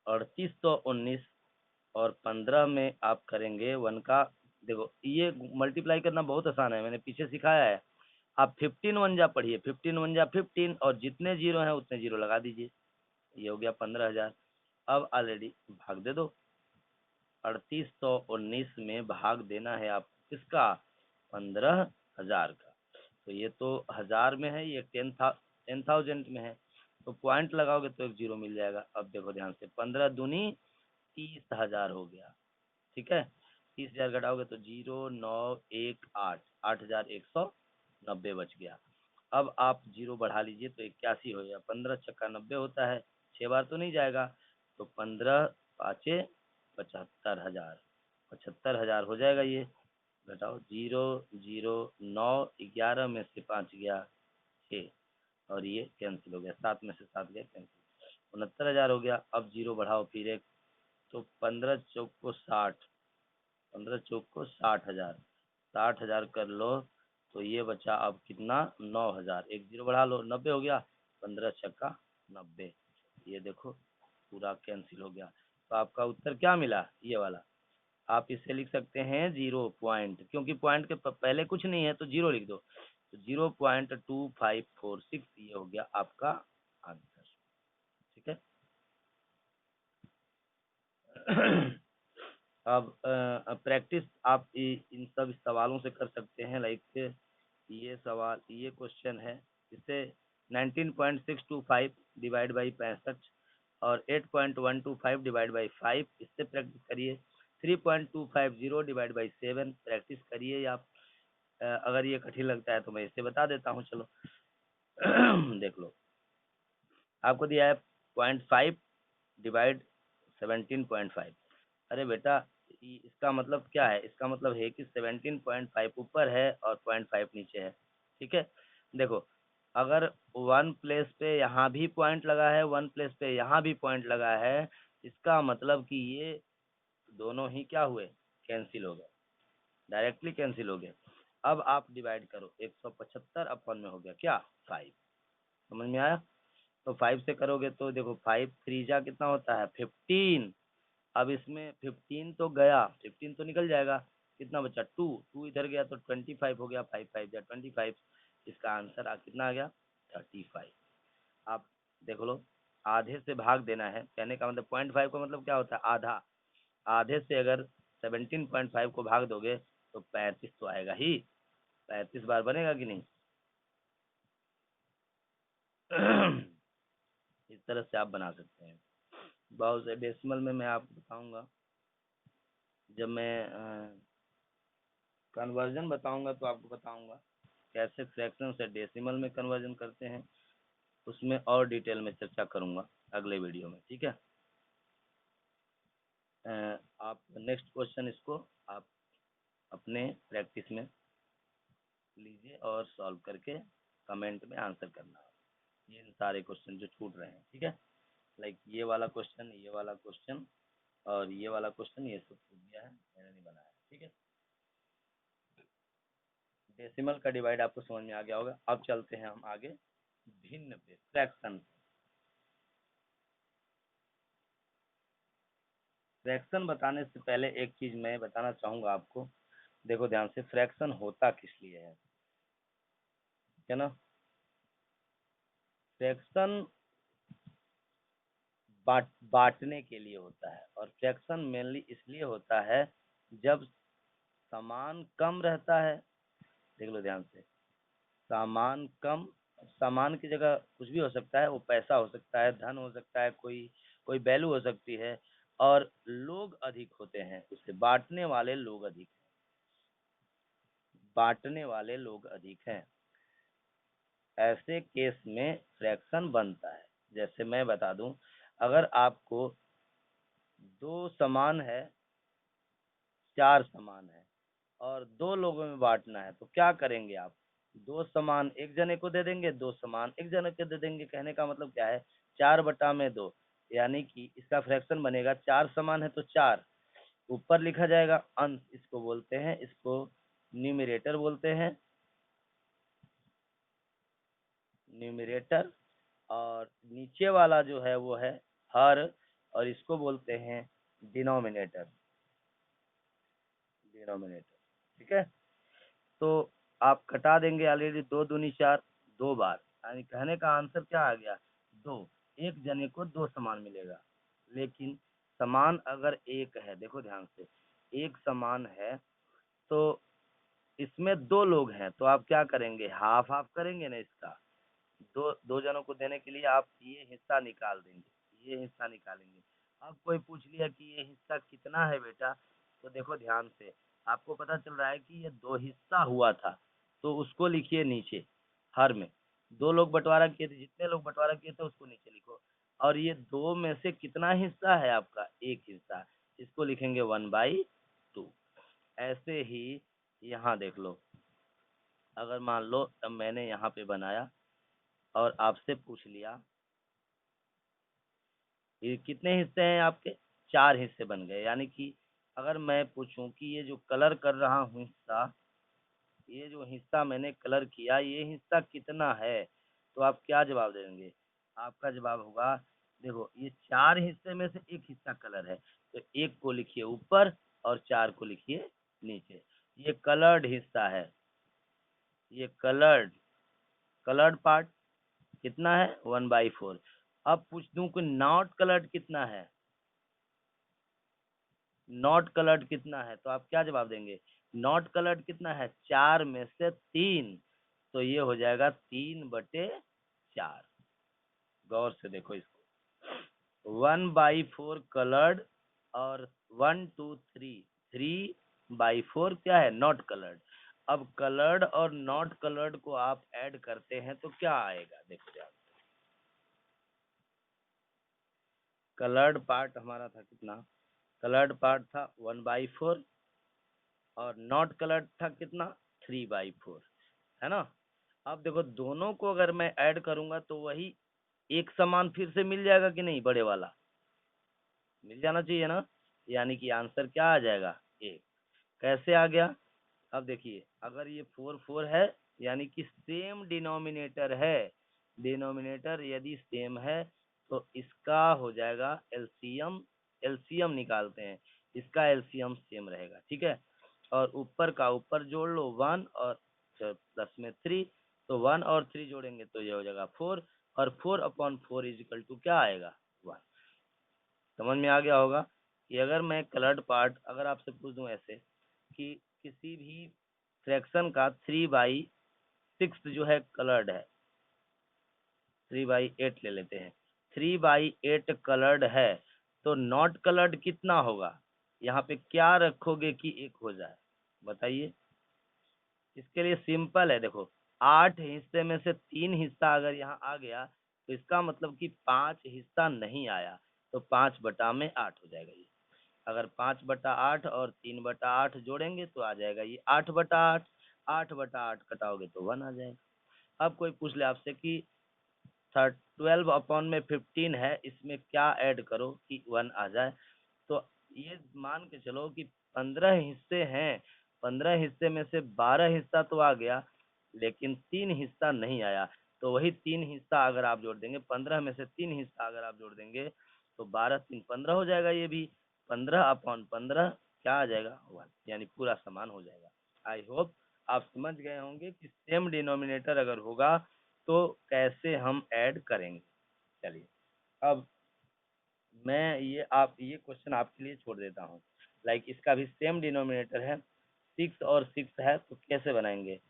3819 और 15 में आप करेंगे 1 का, देखो ये मल्टीप्लाई करना बहुत आसान है, मैंने पीछे सिखाया है। आप 15 1 जा पढ़िए, 15 1 जा 15, और जितने 0 हैं उतने 0 लगा दीजिए, ये हो गया 15,000। अब ऑलरेडी भाग दे दो, 3819 में भाग देना है आपको किसका 15,000 का, तो ये तो 1000 में है, ये 10 10,000 में है, तो पॉइंट लगाओगे तो एक जीरो मिल जाएगा। अब देखो ध्यान से, 15 दूनी 30,000 हो गया, ठीक है। 30,000 घटाओगे तो 0,918, 8,190 बच गया। अब आप जीरो बढ़ा लीजिए तो 81 हो गया। 15 छक्का 90 होता है, 6 बार तो नहीं जाएगा, तो 15 पाँचे 75,000, 75,000 हो जाएगा ये। घटाओ 0,0,9 11 में से 5 गया 6, और ये कैंसिल हो गया, 7 में से 7 गया कैंसिल, 69,000 हो गया। अब जीरो बढ़ाओ फिर एक, तो 15 चौक को 60, 15 चौक को 60,000, 60,000 कर लो तो ये बचा अब कितना, 9,000, एक जीरो बढ़ा लो, 90 हो गया। 15 छक्का 90, ये देखो पूरा कैंसिल हो गया। तो आपका उत्तर क्या मिला, ये वाला। आप इसे लिख सकते हैं 0 पॉइंट, क्योंकि पॉइंट के पहले कुछ नहीं है तो जीरो लिख दो, तो 0.2546 ये हो गया आपका आंसर, ठीक है। अब प्रैक्टिस आप इन सब सवालों से कर सकते हैं। लाइक ये सवाल, ये क्वेश्चन है, इसे 19.625 डिवाइड बाई 65 और 8.125 डिवाइड बाई 5, इससे प्रैक्टिस करिए। 3.250 डिवाइड बाई 7 प्रैक्टिस करिए आप। अगर ये कठिन लगता है तो मैं इसे बता देता हूँ, चलो। देख लो, आपको दिया है 0.5 डिवाइड 17.5। अरे बेटा, इसका मतलब क्या है, इसका मतलब है कि 17.5 ऊपर है और 0.5 नीचे है, ठीक है। देखो, अगर वन प्लेस पे यहाँ भी पॉइंट लगा है, वन प्लेस पे यहाँ भी पॉइंट लगा है, इसका मतलब कि ये दोनों ही क्या हुए, कैंसिल हो गए, डायरेक्टली कैंसिल हो गए। अब आप डिवाइड करो, 175 अपन में हो गया क्या, 5। समझ में आया। तो 5 से करोगे तो देखो, 5 3 जा कितना होता है, 15। अब इसमें 15 तो गया, 15 तो निकल जाएगा, कितना बचा, 2, 2 इधर गया तो 25 हो गया, 5 5 जा 25। इसका आंसर कितना आ गया, 35। आप देख लो, आधे से भाग देना है, कहने का मतलब 0.5 का मतलब क्या होता है, आधा। आधे से अगर 17.5 को भाग दोगे तो 35 तो आएगा ही, 35 बार बनेगा कि नहीं। इस तरह से आप बना सकते हैं। बहुत से डेसिमल में मैं आपको बताऊंगा, जब मैं कन्वर्जन बताऊंगा तो आपको बताऊंगा कैसे फ्रैक्शन से डेसिमल में कन्वर्जन करते हैं, उसमें और डिटेल में चर्चा करूंगा अगले वीडियो में, ठीक है। आप नेक्स्ट क्वेश्चन इसको आप अपने प्रैक्टिस में लीजिए और सॉल्व करके कमेंट में आंसर करना, ये सारे क्वेश्चन जो छूट रहे हैं, ठीक है। लाइक ये वाला क्वेश्चन, ये वाला क्वेश्चन और ये वाला क्वेश्चन, ये सब छूट गया है, मैंने नहीं बनाया, ठीक है। डेसिमल का डिवाइड आपको समझ में आ गया होगा। अब चलते हैं हम आगे भिन्न पे, फ्रैक्शन। फ्रैक्शन बताने से पहले एक चीज मैं बताना चाहूंगा आपको, देखो ध्यान से, फ्रैक्शन होता किस लिए है, है ना। फ्रैक्शन बांटने के लिए होता है, और फ्रैक्शन मेनली इसलिए होता है जब सामान कम रहता है। देख लो ध्यान से, सामान कम, सामान की जगह कुछ भी हो सकता है, वो पैसा हो सकता है, धन हो सकता है, कोई कोई वैल्यू हो सकती है, और लोग अधिक होते हैं, उसे बांटने वाले लोग अधिक, बांटने वाले लोग अधिक हैं, ऐसे केस में फ्रैक्शन बनता है। जैसे मैं बता दूं, अगर आपको दो समान है, चार समान है, और दो लोगों में बांटना है, तो क्या करेंगे आप, दो समान एक जने को दे देंगे, दो समान एक जने को दे देंगे। कहने का मतलब क्या है, 4/2, यानी कि इसका फ्रैक्शन बनेगा, चार समान है तो 4, ऊपर लिखा जाएगा अंश, इसको बोलते हैं, इसको न्यूमरेटर बोलते हैं, न्यूमरेटर। और नीचे वाला जो है वो है हर, और इसको बोलते हैं डिनोमिनेटर, डिनोमिनेटर, ठीक है। तो आप कटा देंगे, ऑलरेडी 2 दूनी 4, 2 बार, यानी कहने का आंसर क्या आ गया, 2। एक जने को 2 समान मिलेगा, लेकिन समान अगर एक है, देखो ध्यान से, एक समान है तो इसमें दो लोग हैं, तो आप क्या करेंगे, हाफ हाफ करेंगे ना इसका, दो दो जनों को देने के लिए आप ये हिस्सा निकाल देंगे, ये हिस्सा निकालेंगे। अब कोई पूछ लिया कि ये हिस्सा कितना है बेटा, तो देखो ध्यान से, आपको पता चल रहा है कि ये दो हिस्सा हुआ था, तो उसको लिखिए नीचे। हर में दो लोग बंटवारा किए थे, जितने लोग बंटवारा किए थे उसको नीचे लिखो। और ये दो में से कितना हिस्सा है आपका, एक हिस्सा, इसको लिखेंगे 1/2। ऐसे ही यहाँ देख लो, अगर मान लो अब मैंने यहाँ पे बनाया और आपसे पूछ लिया ये कितने हिस्से हैं आपके, 4 हिस्से बन गए। यानी कि अगर मैं पूछूं कि ये जो कलर कर रहा हूँ हिस्सा, ये जो हिस्सा मैंने कलर किया, ये हिस्सा कितना है, तो आप क्या जवाब देंगे? आपका जवाब होगा, देखो ये 4 हिस्से में से एक हिस्सा कलर है, तो एक को लिखिए ऊपर और 4 को लिखिए नीचे। ये कलर्ड हिस्सा है, ये कलर्ड कलर्ड पार्ट कितना है, 1/4। अब पूछ दूं कि नॉट कलर्ड कितना है, नॉट कलर्ड कितना है, तो आप क्या जवाब देंगे? नॉट कलर्ड कितना है, 4 में से 3, तो ये हो जाएगा 3/4। गौर से देखो इसको, 1/4 कलर्ड और 1 2 3, 3/4 क्या है, नॉट कलर्ड। अब कलर्ड और नॉट कलर्ड को आप ऐड करते हैं तो क्या आएगा, देखो ध्यान से। कलर्ड पार्ट हमारा था कितना, कलर्ड पार्ट था 1/4 और नॉट कलर्ड था कितना, 3/4, है ना। अब देखो दोनों को अगर मैं ऐड करूंगा तो वही एक समान फिर से मिल जाएगा कि नहीं, बड़े वाला मिल जाना चाहिए ना। यानी कि आंसर क्या आ जाएगा, एक। कैसे आ गया, अब देखिए अगर ये 4 4 है यानी कि सेम डिनोमिनेटर है, डिनोमिनेटर यदि सेम है तो इसका हो जाएगा एलसीएम, एलसीएम निकालते हैं, इसका एलसीएम सेम रहेगा, ठीक है। और ऊपर का ऊपर जोड़ लो 1 और प्लस में 3, तो 1 और 3 जोड़ेंगे तो ये हो जाएगा 4, और 4/4 इजिकल टू क्या आएगा, 1। समझ में आ गया होगा कि अगर मैं कलर्ड पार्ट अगर आपसे पूछ दूं ऐसे कि किसी भी फ्रैक्शन का 3/6 जो है कलर्ड है, 3/8 ले लेते हैं, 3/8 कलर्ड है, तो नॉट कलर्ड कितना होगा, यहाँ पे क्या रखोगे कि एक हो जाए, बताइए। इसके लिए सिंपल है, देखो 8 हिस्से में से 3 हिस्सा अगर यहाँ आ गया तो इसका मतलब कि 5 हिस्सा नहीं आया, तो 5/8 हो जाएगा ये। अगर 5/8 और 3/8 जोड़ेंगे तो आ जाएगा ये 8/8, 8/8 कटाओगे तो 1 आ जाएगा। अब कोई पूछ ले आपसे कि 12/15 है, इसमें क्या ऐड करो कि 1 आ जाए, तो ये मान के चलो कि 15 हिस्से हैं, 15 हिस्से में से 12 हिस्सा तो आ गया लेकिन 3 हिस्सा नहीं आया, तो वही 3 हिस्सा अगर आप जोड़ देंगे, 15 में से 3 हिस्सा अगर आप जोड़ देंगे तो 12 3 15 हो जाएगा, ये भी 15/15 क्या आ जाएगा, 1, यानी पूरा समान हो जाएगा। आई होप आप समझ गए होंगे कि सेम डिनोमिनेटर अगर होगा तो कैसे हम ऐड करेंगे। चलिए अब मैं ये क्वेश्चन आपके लिए छोड़ देता हूँ। लाइक इसका भी सेम डिनोमिनेटर है, 6 और 6 है, तो कैसे बनाएंगे।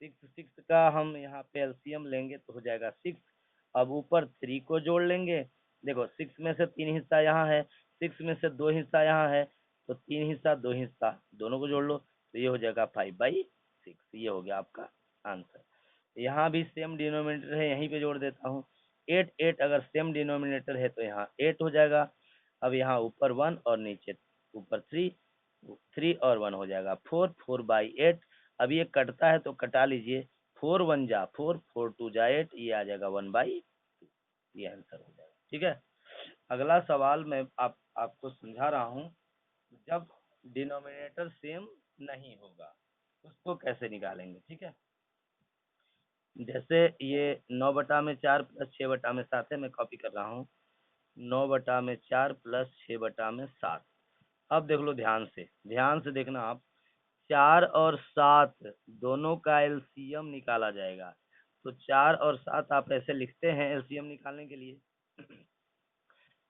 6 का हम यहाँ पे एलसीएम लेंगे तो हो जाएगा 6। अब ऊपर 3 को जोड़ लेंगे, देखो 6 में से 3 हिस्सा यहाँ है, 6 में से 2 हिस्सा यहाँ है, तो 3 हिस्सा 2 हिस्सा दोनों को जोड़ लो तो ये हो जाएगा 5/6। ये हो गया आपका आंसर। यहाँ भी सेम डिनोमिनेटर है, यहीं पे जोड़ देता हूँ। 8 8 अगर सेम डिनोमिनेटर है तो यहाँ 8 हो जाएगा। अब यहाँ ऊपर 1 और नीचे ऊपर 3, 3 और 1 हो जाएगा 4, 4/8। अब ये कटता है तो कटा लीजिए, 4 1 जा 4, 4 2 जा 8, ये आ जाएगा 1/2, ये आंसर हो जाएगा, ठीक है। अगला सवाल मैं आपको समझा रहा हूँ, जब डिनोमिनेटर सेम नहीं होगा उसको कैसे निकालेंगे, ठीक है। जैसे ये 9/4 प्लस 6/7 है, मैं कॉपी कर रहा हूँ, 9/4 प्लस 6/7। अब देख लो ध्यान से देखना आप, 4 और 7 दोनों का एलसीएम निकाला जाएगा, तो 4 और 7 आप ऐसे लिखते हैं एलसीएम निकालने के लिए।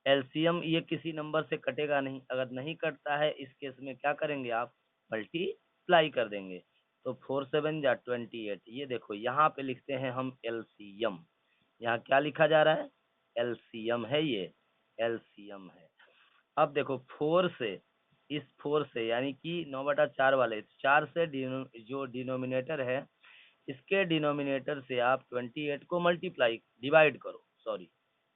एलसीएम ये किसी नंबर से कटेगा नहीं, अगर नहीं कटता है इस केस में क्या करेंगे आप, मल्टीप्लाई कर देंगे, तो 4 7 जा 28। ये देखो यहाँ पे लिखते हैं हम एलसीएम, यहाँ क्या लिखा जा रहा है, एलसीएम है ये, एलसीएम है। अब देखो 4 से, इस 4 से यानी कि 9/4 वाले 4 से जो डिनोमिनेटर है, इसके डिनोमिनेटर से आप 28 को मल्टीप्लाई डिवाइड करो, सॉरी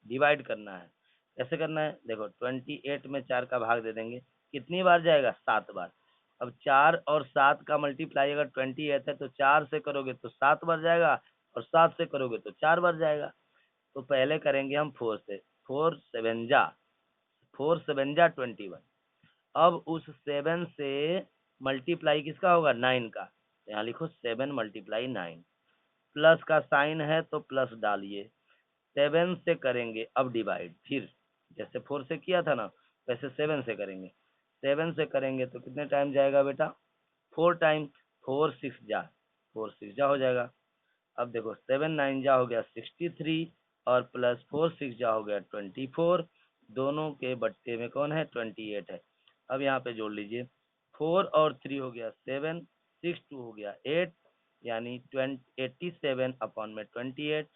डिवाइड करना है। कैसे करना है, देखो 28 में 4 का भाग दे देंगे, कितनी बार जाएगा, 7 बार। अब 4 और 7 का मल्टीप्लाई अगर 28 है तो 4 से करोगे तो 7 बार जाएगा, और 7 से करोगे तो 4 बार जाएगा। तो पहले करेंगे हम 4 से, 4 7 जा 21। अब उस 7 से मल्टीप्लाई किसका होगा, 9 का, तो यहाँ लिखो 7 × 9, प्लस का साइन है तो प्लस डालिए। 7 से करेंगे अब डिवाइड, फिर जैसे 4 से किया था ना वैसे 7 से करेंगे। 7 से करेंगे तो कितने टाइम जाएगा बेटा, 4 टाइम, 4 6 जा हो जाएगा। अब देखो 7 9 जा हो गया 63, और प्लस 4 6 जा हो गया 24, दोनों के बट्टे में कौन है, 28 है। अब यहाँ पे जोड़ लीजिए, 4 और 3 हो गया 7, 6 2 हो गया 8, यानी 87/28।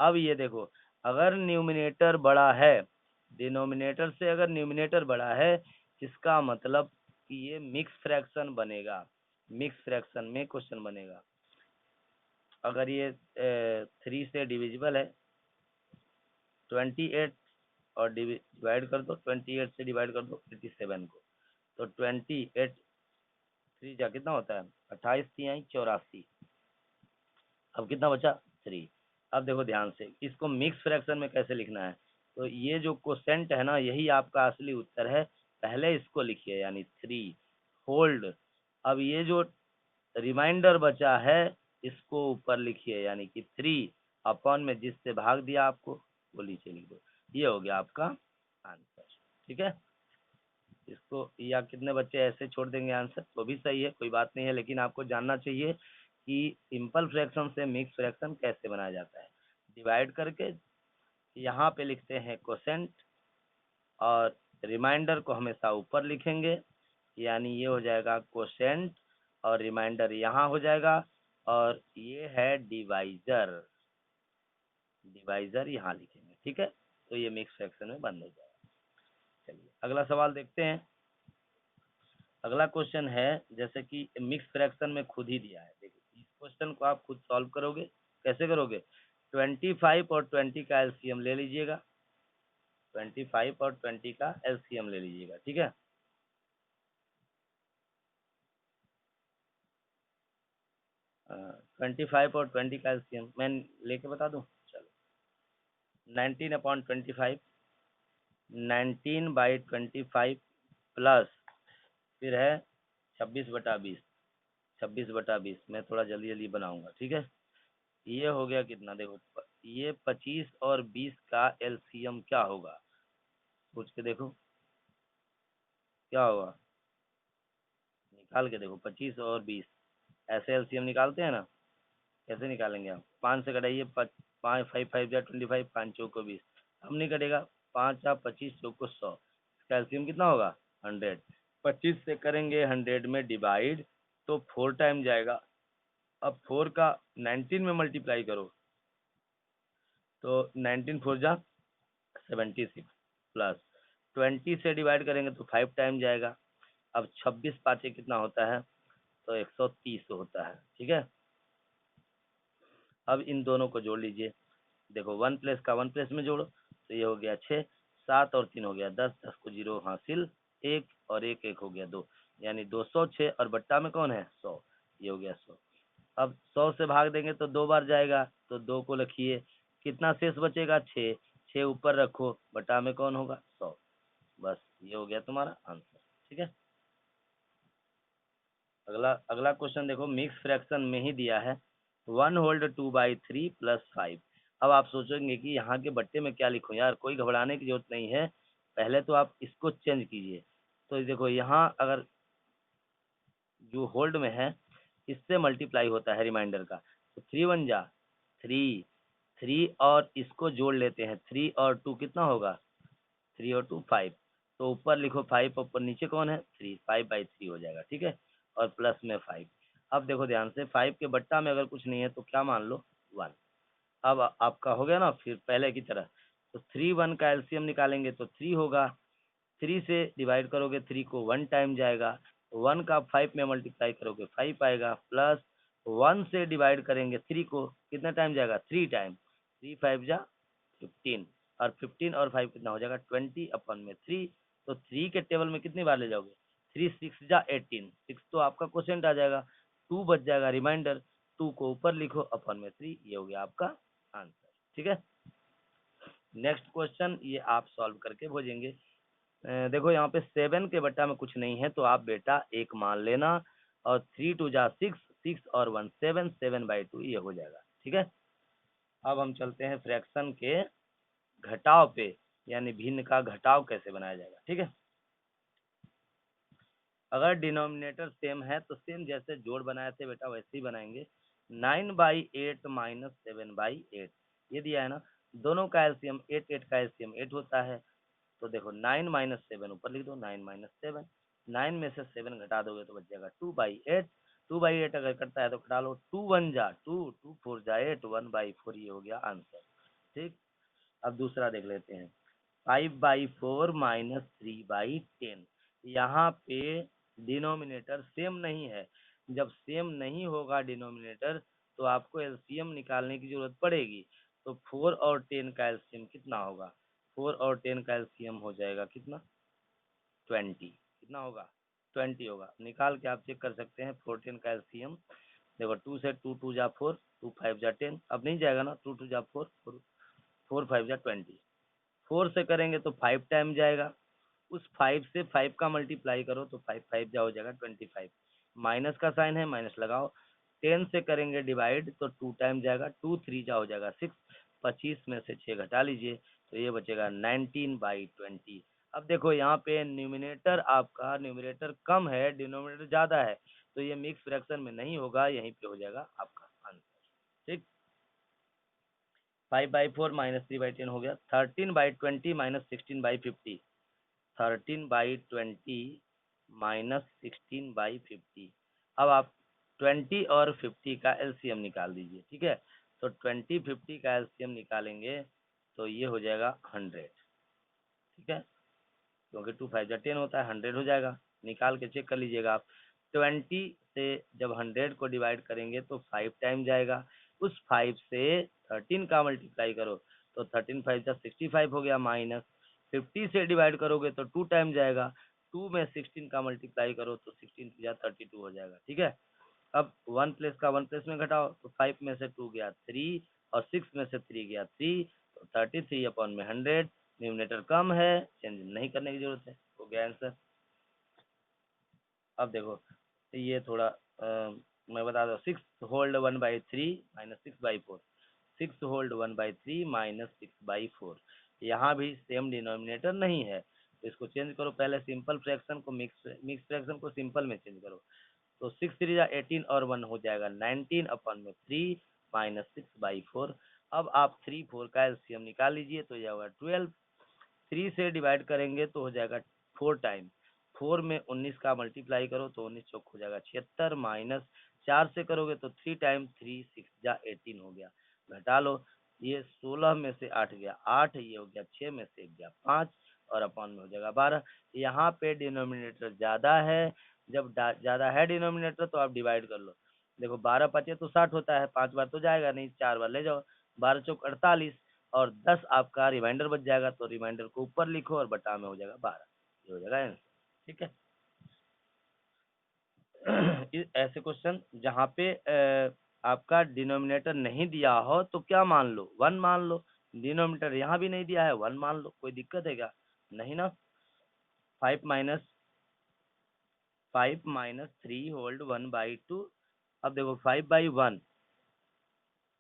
अब ये देखो, अगर न्यूमिनेटर बड़ा है, डिनोमिनेटर से अगर न्यूमिनेटर बड़ा है, इसका मतलब कि ये मिक्स फ्रैक्शन बनेगा, मिक्स फ्रैक्शन में क्वेश्चन बनेगा। अगर ये 3 से डिविजिबल है, 28 और डिवाइड कर दो, 28 से डिवाइड कर दो 87 को, तो 28 3 जा कितना होता है, 28 3 84। अब कितना बचा, 3। अब देखो ध्यान से, इसको मिक्स फ्रैक्शन में कैसे लिखना है, तो ये जो क्वोशेंट है ना, यही आपका असली उत्तर है। पहले इसको लिखिए, यानी 3 होल्ड। अब ये जो रिमाइंडर बचा है, इसको ऊपर लिखिए, यानी कि 3 अपॉन में जिससे भाग दिया आपको वो नीचे लिख दो। ये हो गया आपका आंसर, ठीक है। इसको या कितने बच्चे ऐसे छोड़ देंगे आंसर तो भी सही है, कोई बात नहीं है, लेकिन आपको जानना चाहिए कि सिंपल फ्रैक्शन से मिक्स फ्रैक्शन कैसे बनाया जाता है। डिवाइड करके यहाँ पे लिखते हैं क्वोशेंट, और रिमाइंडर को हमेशा ऊपर लिखेंगे, यानी ये हो जाएगा क्वोशेंट, और रिमाइंडर यहाँ हो जाएगा, और ये है डिवाइजर, डिवाइजर यहाँ लिखेंगे, ठीक है। तो ये मिक्स फ्रैक्शन में बंद हो जाएगा। चलिए अगला सवाल देखते हैं। अगला क्वेश्चन है, जैसे कि मिक्स फ्रैक्शन में खुद ही दिया है, देखिए इस क्वेश्चन को आप खुद सॉल्व करोगे। कैसे करोगे, 25 और 20 का एलसीएम ले लीजिएगा, 25 और 20 का एलसीएम ले लीजिएगा, ठीक है। 25 और 20 का एलसीएम मैं लेके बता दूं, चलो। 19/25, 19/25 प्लस, फिर है 26/20, 26/20। मैं थोड़ा जल्दी जल्दी बनाऊंगा, ठीक है। ये हो गया कितना, देखो ये 25 और 20 का एलसीएम क्या होगा, सोच के देखो क्या होगा, निकाल के देखो। 25 और 20 ऐसे एलसीएम निकालते हैं ना, कैसे निकालेंगे आप, 5 से कटाइए, 5 5 5 जा 25, 5 चौक को 20, अब नहीं कटेगा, 5 या 25 चौक को 100, इसका एलसीएम कितना होगा, 100। 25 से करेंगे 100 में डिवाइड, तो 4 टाइम जाएगा। अब 4 का 19 में मल्टीप्लाई करो, तो 19 4 जा 76, प्लस 20 से डिवाइड करेंगे तो 5 टाइम जाएगा। अब 26 पाँचे कितना होता है, तो 130 होता है, ठीक है। अब इन दोनों को जोड़ लीजिए, देखो 1 प्लस का 1 प्लस में जोड़ो, तो ये हो गया 6, 7 और 3 हो गया 10, 10 को 0 हासिल, 1 और 1 1 हो गया 2, यानी 206, और बट्टा में कौन है, 100, ये हो गया 100। अब 100 से भाग देंगे तो 2 बार जाएगा, तो 2 को लिखिए, कितना शेष बचेगा, 6, 6 ऊपर रखो, बटा में कौन होगा, 100। बस ये हो गया तुम्हारा आंसर, ठीक है। अगला अगला क्वेश्चन देखो, मिक्स फ्रैक्शन में ही दिया है, 1 होल्ड 2/3 प्लस 5। अब आप सोचेंगे कि यहाँ के बट्टे में क्या लिखूं यार, कोई घबराने की जरूरत नहीं है, पहले तो आप इसको चेंज कीजिए। तो देखो यहाँ अगर जो होल्ड में है, इससे मल्टीप्लाई होता है रिमाइंडर का, तो 3 1 जा 3, 3 और इसको जोड़ लेते हैं, 3 और 2 कितना होगा, 3 और 2 5, तो ऊपर लिखो 5, ऊपर नीचे कौन है, 3, 5/3 हो जाएगा, ठीक है, और प्लस में 5। अब देखो ध्यान से, 5 के बट्टा में अगर कुछ नहीं है तो क्या मान लो, 1, अब आपका हो गया ना, फिर पहले की तरह। तो 3 1 का एलसीएम निकालेंगे तो 3 होगा, 3 से डिवाइड करोगे 3 को 1 टाइम जाएगा, 1 का 5 में मल्टीप्लाई करोगे 5 आएगा, प्लस 1 से डिवाइड करेंगे 3 को, कितना टाइम जाएगा 3 टाइम, 3 5 जा 15, और 15 और 5 कितना हो जाएगा 20 अपन में 3। तो 3 के टेबल में कितनी बार ले जाओगे, 3 6 जा 18, 6 तो आपका क्वोशेंट आ जाएगा, 2 बच जाएगा रिमाइंडर, 2 को ऊपर लिखो अपन में 3, ये हो गया आपका आंसर। ठीक है, नेक्स्ट क्वेश्चन ये आप सॉल्व करके भेजेंगे। देखो यहाँ पे 7 के बट्टा में कुछ नहीं है, तो आप बेटा 1 मान लेना, और 3 2 जा 6, 6 और 1 7, 7/2 ये हो जाएगा। ठीक है, अब हम चलते हैं फ्रैक्शन के घटाव पे, यानी भिन्न का घटाव कैसे बनाया जाएगा। ठीक है, अगर डिनोमिनेटर सेम है तो सेम जैसे जोड़ बनाए थे बेटा वैसे ही बनाएंगे। 9/8 माइनस 7/8 ये दिया है ना, दोनों का एलसीएम 8, 8 का एलसीएम 8 होता है। तो देखो 9 माइनस 7 ऊपर लिख दो, 9 माइनस 7, 9 में से 7 घटा दोगे तो बच जाएगा 2/8, 2/8 अगर करता है तो घटा लो, 2 1 जा 2, 2 4 जा 8, 1/4 ये हो गया आंसर। ठीक, अब दूसरा देख लेते हैं, 5/4 माइनस 3/10। यहाँ पे डिनोमिनेटर सेम नहीं है, जब सेम नहीं होगा डिनोमिनेटर तो आपको एलसीएम निकालने की जरूरत पड़ेगी। तो 4 और 10 का एलसीएम कितना होगा, 4 और 10 का एलसीएम हो जाएगा कितना 20, कितना होगा 20 होगा, निकाल के आप चेक कर सकते हैं 14 का एलसीएम। देखो 2 से 2 2 जा 4, 2 5 जा 10, अब नहीं जाएगा ना, 2 2 जा 4, 4 5 जा 20, 4 से करेंगे तो 5 टाइम जाएगा, उस 5 से 5 का मल्टीप्लाई करो तो 5 5 जा हो जाएगा 25, माइनस का साइन है माइनस लगाओ, 10 से करेंगे डिवाइड तो 2 टाइम जाएगा, 2 3 जा हो जाएगा 6, 25 में से 6 घटा लीजिए तो ये बचेगा 19/20। अब देखो यहाँ पे न्यूमिनेटर आपका, न्यूमिनेटर कम है डिनोमिनेटर ज्यादा है, तो ये मिक्स फ्रैक्शन में नहीं होगा, यहीं पे हो जाएगा आपका आंसर। ठीक, 5/4 माइनस 3/10 हो गया, 13/20 माइनस 16/50, 13/20 माइनस 16/50। अब आप 20 और 50 का एलसीएम निकाल दीजिए। ठीक है, तो 20 50 का एलसीएम निकालेंगे तो ये हो जाएगा 100। ठीक है, क्योंकि 2 5 10 होता है, 100 हो जाएगा, निकाल के चेक कर लीजिएगा आप। 20 से जब 100 को डिवाइड करेंगे तो 5 टाइम जाएगा, उस 5 से 13 का मल्टीप्लाई करो तो 13 5 जा 65 हो गया, माइनस 50 से डिवाइड करोगे तो 2 टाइम जाएगा, 2 में 16 का मल्टीप्लाई करो तो 16 जा 32 हो जाएगा। ठीक है, अब 1 प्लस का 1 प्लस में घटाओ तो 5 में से 2 गया 3, और 6 में से 3 गया 3, तो 33 अपॉन में 100, न्यूमिनेटर कम है, चेंज नहीं करने की जरूरत है, हो गया आंसर। अब देखो ये थोड़ा मैं बता दो, 6 होल्ड 1/3 माइनस 6/4, 6 होल्ड 1/3 माइनस 6/4, यहाँ भी सेम डिनोमिनेटर नहीं है, तो इसको चेंज करो, पहले सिंपल फ्रैक्शन को मिक्स फ्रैक्शन को सिंपल में चेंज करो, तो 6 3 जा 18 और 1 हो जाएगा 19 अपॉन में 3 माइनस 6/4। अब आप 3 4 का एलसीएम निकाल लीजिए तो यह होगा 12, 3 से डिवाइड करेंगे तो हो जाएगा 4 टाइम, 4 में 19 का मल्टीप्लाई करो तो 19 चौक हो जाएगा 76, माइनस 4 से करोगे तो 3 टाइम 3 6 जा 18 हो गया, घटा लो, ये 16 में से 8 गया 8, ये हो गया 6 में से 1 गया 5, और अपॉन में हो जाएगा 12। यहाँ पे डिनोमिनेटर ज्यादा है, जब ज्यादा है डिनोमिनेटर तो आप डिवाइड कर लो, देखो 12 5 तो 60 होता है, 5 बार तो जाएगा नहीं, 4 बार ले जाओ, 12 चौक 48, और 10 आपका रिमाइंडर बच जाएगा, तो रिमाइंडर को ऊपर लिखो और बटा में हो जाएगा 12, ये हो जाएगा आंसर। ठीक है, ऐसे क्वेश्चन जहाँ पे आपका डिनोमिनेटर नहीं दिया हो तो क्या मान लो, 1 मान लो, डिनोमिनेटर यहाँ भी नहीं दिया है 1 मान लो, कोई दिक्कत है क्या, नहीं ना। 5 माइनस 3 होल्ड 1/2, अब देखो 5/1,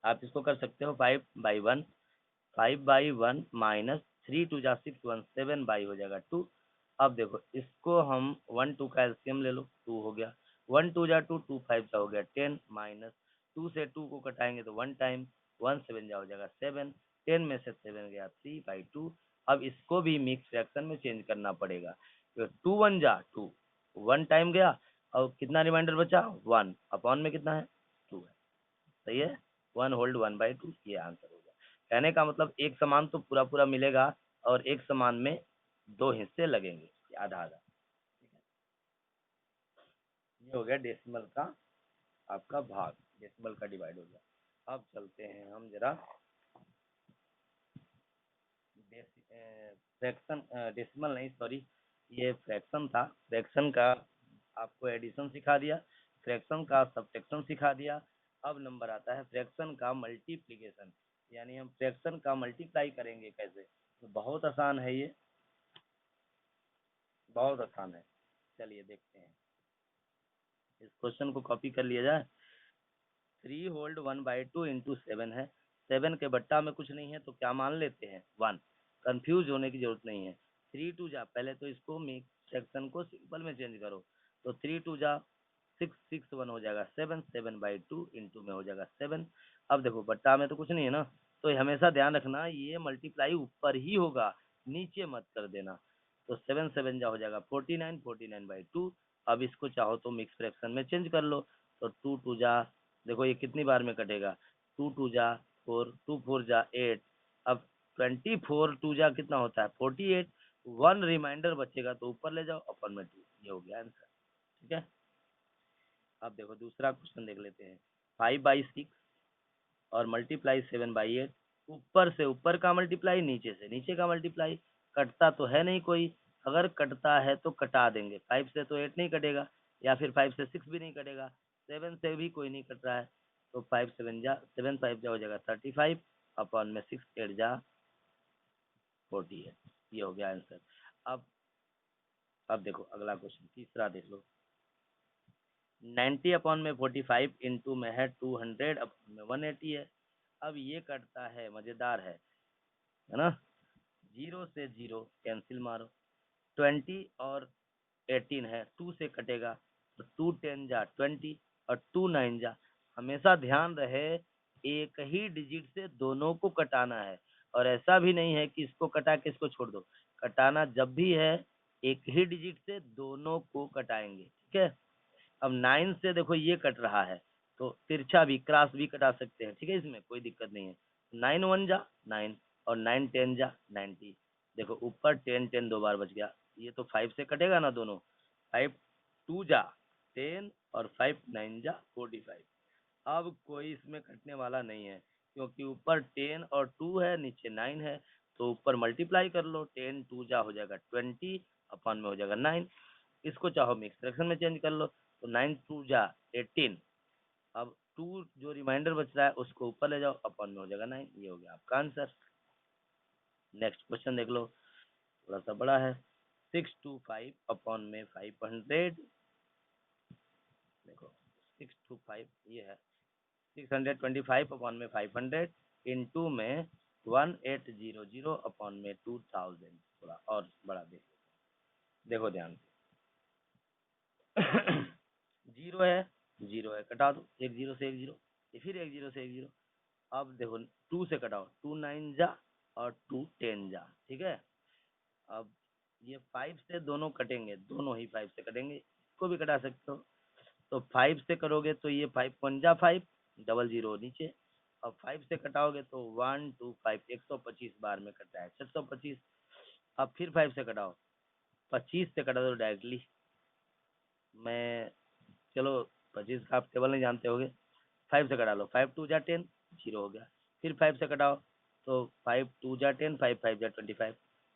आप इसको कर सकते हो 5/1, 5/1 माइनस 3 2 जा 6 1 7 बाई हो जाएगा 2। अब देखो इसको हम 1 2 का एलसीएम ले लो, 2 हो गया, 1 2 जा 2, 2 5 जा हो गया 10, माइनस 2 से 2 को कटाएंगे तो 1 टाइम, 1 7 जा हो जाएगा 7, 10 में से 7 गया 3/2। अब इसको भी मिक्स फ्रैक्शन में चेंज करना पड़ेगा, तो 2 1 जा 2, 1 टाइम गया, और कितना रिमाइंडर बचा 1, अपॉन में कितना है 2 है, सही है। 1 होल्ड 1/2, ये आंसर होगा। कहने का मतलब एक समान तो पूरा पूरा मिलेगा और एक समान में 2 हिस्से लगेंगे, आधा आधा। ये हो गया डेसिमल का आपका भाग, डेसिमल का डिवाइड हो गया। अब चलते हैं हम जरा फ्रैक्शन, डेसिमल नहीं सॉरी, ये फ्रैक्शन था। फ्रैक्शन का आपको एडिशन सिखा दिया, फ्रैक्शन का सब्ट्रैक्शन सिखा दिया। अब नंबर आता है फ्रैक्शन का मल्टीप्लिकेशन, यानी हम फ्रैक्शन का मल्टीप्लाई करेंगे कैसे। तो बहुत आसान है ये, बहुत आसान है। चलिए देखते हैं, इस क्वेश्चन को कॉपी कर लिया जाए। 3 होल्ड 1/2 इंटू 7 है। 7 के बट्टा में कुछ नहीं है तो क्या मान लेते हैं, 1। कंफ्यूज होने की जरूरत नहीं है। 3 टू जा, पहले तो इसको सेक्शन को सिंपल में चेंज करो। तो 3 टू जा 6, 6 1 हो जाएगा 7, 7/2 इंटू में हो जाएगा 7। अब देखो बट्टा में तो कुछ नहीं है ना, तो हमेशा ध्यान रखना ये मल्टीप्लाई ऊपर ही होगा, नीचे मत कर देना। तो 7 7 जा हो जाएगा 49, 49/2। अब इसको चाहो तो मिक्स फ्रैक्शन में चेंज कर लो। तो 2 टू जा, देखो ये कितनी बार में कटेगा, 2 टू जा 4, 2 4 जा 8। अब 24 टू जा कितना होता है 48, 1 रिमाइंडर बचेगा तो ऊपर ले जाओ अपन में 2, ये हो गया आंसर। ठीक है, अब देखो दूसरा क्वेश्चन देख लेते हैं। 5/6 और मल्टीप्लाई 7/8, ऊपर से ऊपर का मल्टीप्लाई, नीचे से नीचे का मल्टीप्लाई। कटता तो है नहीं कोई, अगर कटता है तो कटा देंगे। 5 से तो 8 नहीं कटेगा, या फिर 5 से 6 भी नहीं कटेगा, 7 से भी कोई नहीं कट रहा है। तो 5 7 जा 7 5 जा हो जाएगा 35, अपॉन में 6 8 जा 48, ये हो गया आंसर। अब अब देखो अगला क्वेश्चन, तीसरा देख लो। 90 अपॉन में 45 इंटू में है 200, अपॉन में 180 है। अब ये कटता है, मजेदार है ना। 0 से 0 कैंसिल मारो, 20 और 18 है, 2 से कटेगा तो 2 10 जा 20 और 2 9 जा। हमेशा ध्यान रहे एक ही डिजिट से दोनों को कटाना है, और ऐसा भी नहीं है कि इसको कटा के इसको छोड़ दो। कटाना जब भी है एक ही डिजिट से दोनों को कटाएंगे। ठीक है, अब 9 से देखो ये कट रहा है, तो तिरछा भी क्रॉस भी कटा सकते हैं। ठीक है, इसमें कोई दिक्कत नहीं है। 9 1 जा 9 और 9 10 जा 90। देखो ऊपर 10 10 दो बार बच गया, ये तो 5 से कटेगा ना दोनों। 5 2 जा 10 और 5 9 जा 45। अब कोई इसमें कटने वाला नहीं है, क्योंकि ऊपर 10 और 2 है, नीचे 9 है। तो ऊपर मल्टीप्लाई कर लो, 10 2 जा हो जाएगा 20, अपन में हो जाएगा 9। इसको चाहो मिक्स फ्रैक्शन में चेंज कर लो, तो 9 2 जा 18। अब 2 जो रिमाइंडर बच रहा है उसको ऊपर ले जाओ, अपन में हो जाएगा 9, ये हो गया आपका आंसर। नेक्स्ट क्वेश्चन देख लो, थोड़ा सा बड़ा है। 625 अपॉन में 500, देखो 625 ये है 625 अपॉन में 500 इंटू में 1800 अपॉन में 2000। थोड़ा और बड़ा देखो ध्यान से। जीरो है, जीरो है, कटा दो, एक जीरो से एक जीरो, फिर एक जीरो से एक जीरो। अब देखो 2 से कटाओ, 2 9 जा और 2 10 जा। ठीक है, अब ये 5 से दोनों कटेंगे, दोनों ही 5 से कटेंगे, इसको भी कटा सकते हो। तो 5 से करोगे तो ये 5 1 जा 5, डबल जीरो नीचे। अब 5 से कटाओगे तो 1 2 5, 125 बार में कटा है 625। अब फिर 5 से कटाओ, 25 से कटा दो डायरेक्टली। मैं, चलो 25 का आप टेबल नहीं जानते होगे, 5 से कटा लो, 5 2 जा 10, जीरो हो गया। फिर 5 से कटाओ तो 5 2 जा 10, 5 5 जा 25।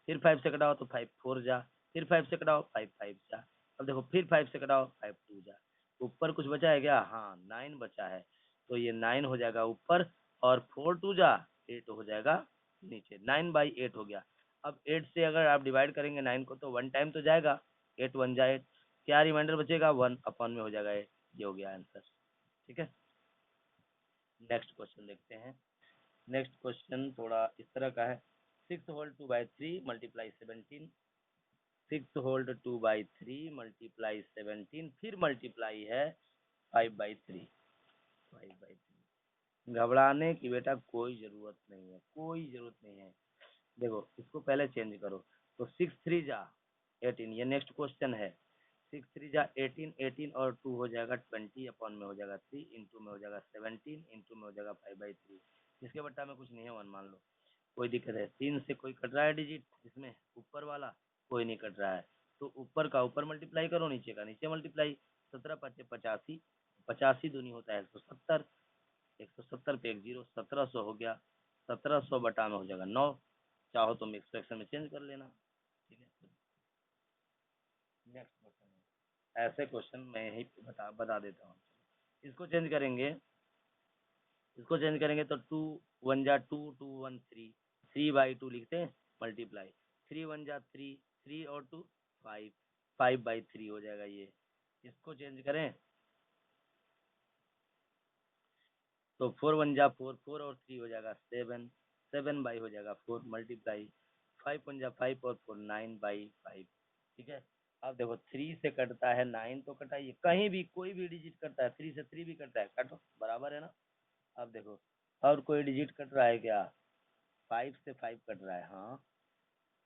फिर 5 से कटाओ तो 5 4 जा, फिर 5 से कटाओ 5 5 जा। अब देखो फिर 5 से कटाओ 5 2 जा। ऊपर कुछ बचा है क्या, हाँ 9 बचा है, तो ये 9 हो जाएगा ऊपर, और 4 2 जा 8 हो जाएगा नीचे, 9/8 हो गया। अब 8 से अगर आप डिवाइड करेंगे 9 को तो 1 टाइम तो जाएगा, 8 1 जा 8, क्या रिमाइंडर बचेगा 1, अपन में हो जाएगा 8, ये हो गया आंसर। ठीक है, नेक्स्ट क्वेश्चन देखते हैं। नेक्स्ट क्वेश्चन थोड़ा इस तरह का है। 6 होल्ड 2/3 मल्टीप्लाई 17, 6 होल्ड 2/3 मल्टीप्लाई 17, फिर मल्टीप्लाई है 5/3, 5/3। घबराने की बेटा कोई जरूरत नहीं है, कोई जरूरत नहीं है। देखो इसको पहले चेंज करो, तो 6 3 जा 18, ये नेक्स्ट क्वेश्चन है। 6 3 जा 18, 18 और 2 हो जाएगा 20, अपॉन में हो जाएगा 3, इंटू में हो जाएगा 17, इंटू में हो जाएगा 5/3। इसके बट्टा में कुछ नहीं है 1 मान लो, कोई दिक्कत है? 3 से कोई कट रहा है डिजिट इसमें, ऊपर वाला कोई नहीं कट रहा है, तो ऊपर का ऊपर मल्टीप्लाई करो, नीचे का नीचे मल्टीप्लाई। 17 5 85, 85 दूनी होता है 170, 170 पे एक जीरो, 1700 हो गया, 1700 बटा में हो जाएगा 9। चाहो तो मिक्स फ्रैक्शन में चेंज कर लेना। ठीक है, नेक्स्ट क्वेश्चन, ऐसे क्वेश्चन मैं ही बता देता हूँ। इसको चेंज करेंगे, इसको चेंज करेंगे तो 2 1 जा 2, 2 1 3, 3/2 लिखते हैं, मल्टीप्लाई 3 1 जा 3, 3 और 2 5, 5/3 हो जाएगा ये। इसको चेंज करें तो 4 1 जा 4, 4 और 3 हो जाएगा 7, 7 हो जाएगा 4, मल्टीप्लाई 5 1 जा 5 और 4 9/5। ठीक है, अब देखो 3 से कटता है 9 तो कटाइए, कहीं भी कोई भी डिजिट कटता है, 3 से 3 भी कटता है, काटो बराबर है ना। अब देखो और कोई डिजिट कट रहा है क्या? 5 से 5 कट रहा है, हाँ।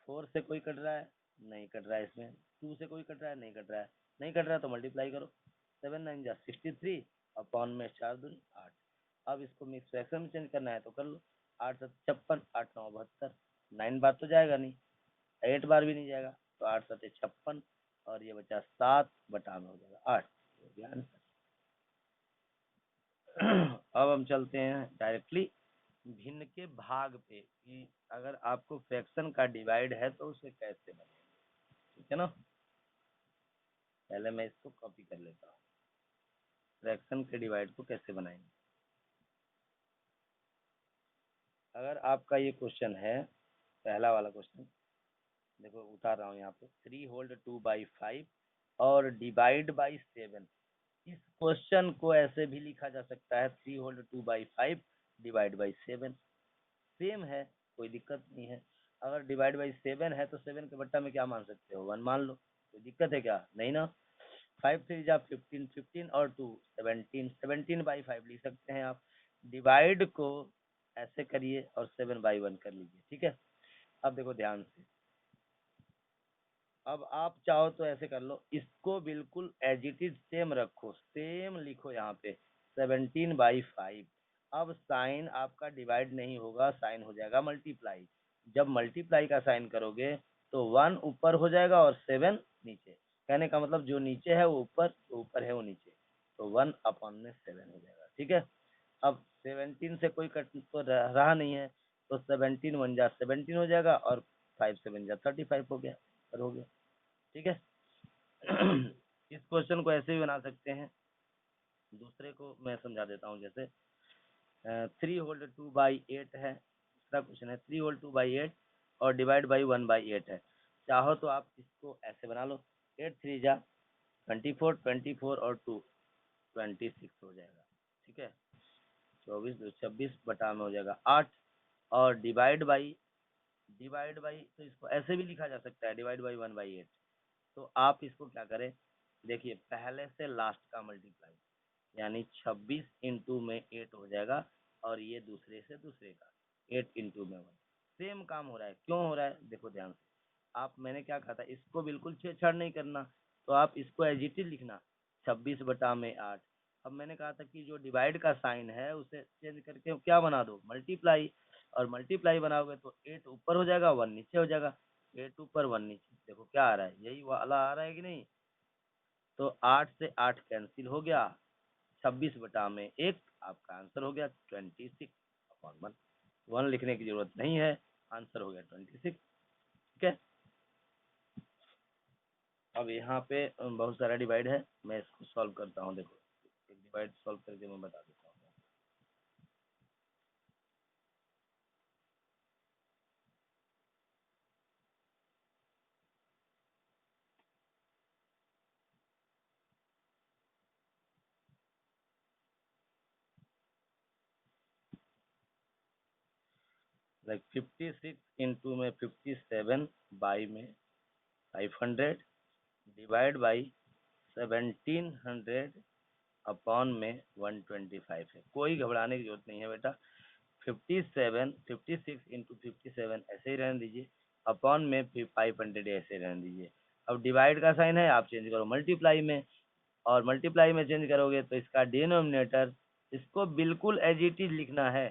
4 से कोई कट रहा है? नहीं कट रहा है इसमें। 2 से कोई कट रहा है? नहीं कट रहा है। नहीं कट रहा है तो मल्टीप्लाई करो, 7 9 जा 63, अपॉन में 4 दूनी 8। अब इसको मिक्स फ्रैक्शन में चेंज करना है तो कर लो, 8 7 56, 8 9 72, 9 बार तो जाएगा नहीं, 8 बार भी नहीं जाएगा, तो 8 7 56 और ये बचा 7 बटा में हो जाएगा 8। ध्यान से अब हम चलते हैं डायरेक्टली भिन्न के भाग पे, कि अगर आपको फ्रैक्शन का डिवाइड है तो उसे कैसे बनेगा। ठीक है ना, पहले मैं इसको कॉपी कर लेता हूँ, फ्रैक्शन के डिवाइड को कैसे बनाएंगे। अगर आपका ये क्वेश्चन है, पहला वाला क्वेश्चन, देखो उतार रहा हूँ यहाँ पे, 3/2/5 और डिवाइड बाई 7। इस क्वेश्चन को ऐसे भी लिखा जा सकता है 3/2/5 डिवाइड बाई 7, सेम है, कोई दिक्कत नहीं है। अगर डिवाइड बाई 7 है तो 7 के बट्टा में क्या मान सकते हो? 1 मान लो, कोई दिक्कत है क्या? नहीं ना। 5 3 जा 15, 15 और 2 17, 17/5 लिख सकते हैं आप। डिवाइड को ऐसे करिए और 7/1 कर लीजिए। ठीक है, अब देखो ध्यान से, अब आप चाहो तो ऐसे कर लो, इसको बिल्कुल एज इट इज सेम रखो, सेम लिखो यहाँ पे 17/5। अब साइन आपका डिवाइड नहीं होगा, साइन हो जाएगा मल्टीप्लाई। जब मल्टीप्लाई का साइन करोगे तो 1 ऊपर हो जाएगा और 7 नीचे, कहने का मतलब जो नीचे है वो ऊपर, जो ऊपर है वो नीचे, तो 1 अपॉन में 7 हो जाएगा। ठीक है, अब 17 से कोई कट तो रहा नहीं है, तो 17 1 जा 17 हो जाएगा और 5 7 जा 35 हो गया, और हो गया। ठीक है, इस क्वेश्चन को ऐसे भी बना सकते हैं, दूसरे को मैं समझा देता हूँ। जैसे 3/2/8 है, दूसरा क्वेश्चन है 3/2/8 और डिवाइड बाई 1/8 है। चाहो तो आप इसको ऐसे बना लो, 8 3 जा 24, 24 और 2 26 हो जाएगा। ठीक है, 24 2 26 बटा में हो जाएगा 8, और डिवाइड बाई तो इसको ऐसे भी लिखा जा सकता है, डिवाइड बाई 1/8। तो आप इसको क्या करें, देखिए पहले से लास्ट का मल्टीप्लाई, यानी 26 इंटू में 8 हो जाएगा, और ये दूसरे से दूसरे का 8 इंटू में 1। सेम काम हो रहा है, क्यों हो रहा है देखो ध्यान से। आप, मैंने क्या कहा था, इसको बिल्कुल छेड़छाड़ नहीं करना, तो आप इसको एज इट इज लिखना 26 बटा में 8। अब मैंने कहा था कि जो डिवाइड का साइन है उसे चेंज करके क्या बना दो, मल्टीप्लाई, और मल्टीप्लाई बनाओगे तो 8 ऊपर हो जाएगा 1 नीचे हो जाएगा, 8 ऊपर 1 नीचे, देखो क्या आ रहा है, यही वाला आ रहा है कि नहीं। तो 8 से 8 कैंसिल हो गया, 26 बटा में 1, आपका आंसर हो गया 26/1। 1 लिखने की जरूरत नहीं है, आंसर हो गया 26। ठीक है, अब यहाँ पे बहुत सारा डिवाइड है, मैं इसको सॉल्व करता हूँ। देखो एक डिवाइड सॉल्व करके मैं बता देता हूँ। लाइक 56 इंटू में 57 बाई में 500 डिवाइड बाई 1700 अपॉन में 125 है। कोई घबराने की जरूरत नहीं है बेटा, 56 इंटू 57 ऐसे ही रहने दीजिए, अपॉन में 500 ऐसे रहने दीजिए। अब डिवाइड का साइन है, आप चेंज करो मल्टीप्लाई में, और मल्टीप्लाई में चेंज करोगे तो इसका डिनोमिनेटर इसको बिल्कुल एज इट इज लिखना है,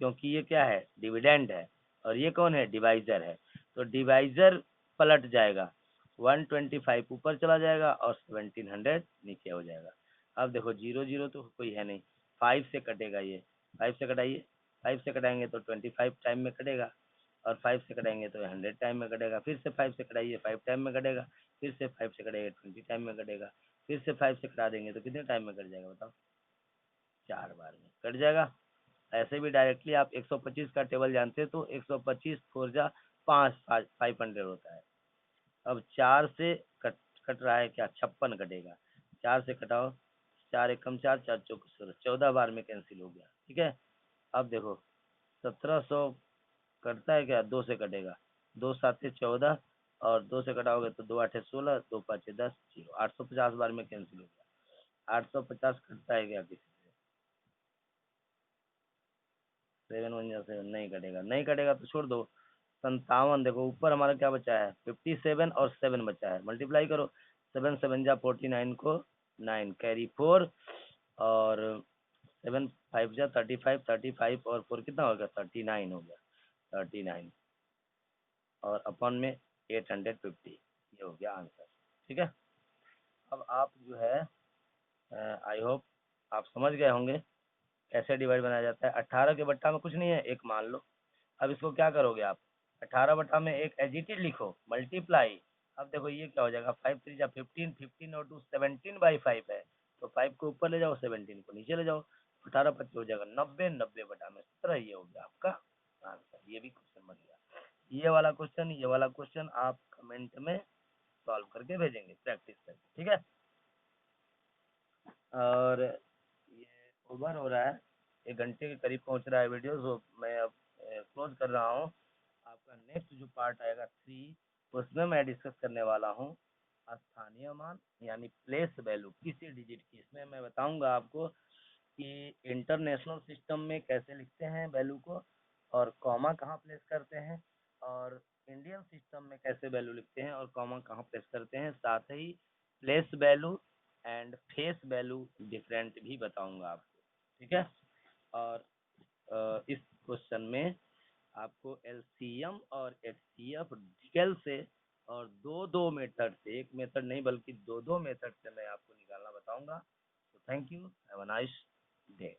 क्योंकि ये क्या है, डिविडेंड है, और ये कौन है, डिवाइजर है। तो डिवाइजर पलट जाएगा, 125 ऊपर चला जाएगा और 1700 नीचे हो जाएगा। अब देखो 0 0 तो कोई है नहीं, 5 से कटेगा ये, 5 से कटाइए, 5 से कटाएंगे तो 25 टाइम में कटेगा, और 5 से कटाएंगे तो 100 टाइम में कटेगा, फिर से 5 से कटाइए, 5 टाइम में कटेगा, फिर से 5 से कटाइए, 20 टाइम में कटेगा, फिर से 5 से कटा देंगे तो कितने टाइम में कट जाएगा बताओ, 4 बार में कट जाएगा। ऐसे भी डायरेक्टली आप 125 का टेबल जानते हैं तो 125 फोर जा 500 होता है। अब 4 से कट कट रहा है क्या, 56 कटेगा, 4 से कटाओ, 4 एकम 4, 4 चौक 16, 14 बार में कैंसिल हो गया, ठीक है। अब देखो 1700 कटता है क्या, 2 से कटेगा, 2 7 14, और 2 से कटाओगे तो 2 8 16, 2 5 10, 0, 850 बार में कैंसिल हो गया। 850 कटता है क्या किसी से, 7 1 7 नहीं कटेगा, नहीं कटेगा तो छोड़ दो। 57, देखो ऊपर हमारा क्या बचा है, 57 और 7 बचा है, मल्टीप्लाई करो, 7 7 जा 49 को 9 कैरी 4, और 7 5 जा 35, 35 और 4 कितना हो गया, 39 हो गया, 39, और अपन में 850, ये हो गया आंसर, ठीक है। अब आप जो है, आई होप आप समझ गए होंगे कैसे डिवाइड बनाया जाता है। 18 के बट्टा में कुछ नहीं है, एक मान लो। अब इसको क्या करोगे आप, 18 बटा में एक एजिटी लिखो, मल्टीप्लाई। अब देखो ये क्या हो जाएगा, 5 3 जा 15, 15 और 2 17/5 है, तो 5 को ऊपर ले जाओ, 17 को नीचे ले जाओ, 18 25 हो जाएगा 90, 90 बटा में 17, ये हो गया आपका आंसर। ये भी क्वेश्चन बन गया। ये वाला क्वेश्चन आप कमेंट में सॉल्व करके भेजेंगे प्रैक्टिस करके, ठीक है। और ये ओवर हो रहा है, 1 घंटे के करीब पहुंच रहा है वीडियो, तो मैं अब क्लोज कर रहा हूँ। आपका नेक्स्ट जो पार्ट आएगा 3, उसमें मैं डिस्कस करने वाला हूँ स्थानीय मान यानी प्लेस वैल्यू किसी डिजिट की। इसमें मैं बताऊंगा आपको कि इंटरनेशनल सिस्टम में कैसे लिखते हैं वैल्यू को, और कॉमा कहाँ प्लेस करते हैं, और इंडियन सिस्टम में कैसे वैल्यू लिखते हैं और कॉमा कहाँ प्लेस करते हैं। साथ ही place value and face value different भी बताऊंगा आपको, ठीक है। और इस क्वेश्चन में आपको एलसीएम और एचसीएफ डिटेल से, और दो दो मेथड से, एक मेथड नहीं बल्कि दो दो मेथड से मैं आपको निकालना बताऊंगा। तो thank you, have a nice day.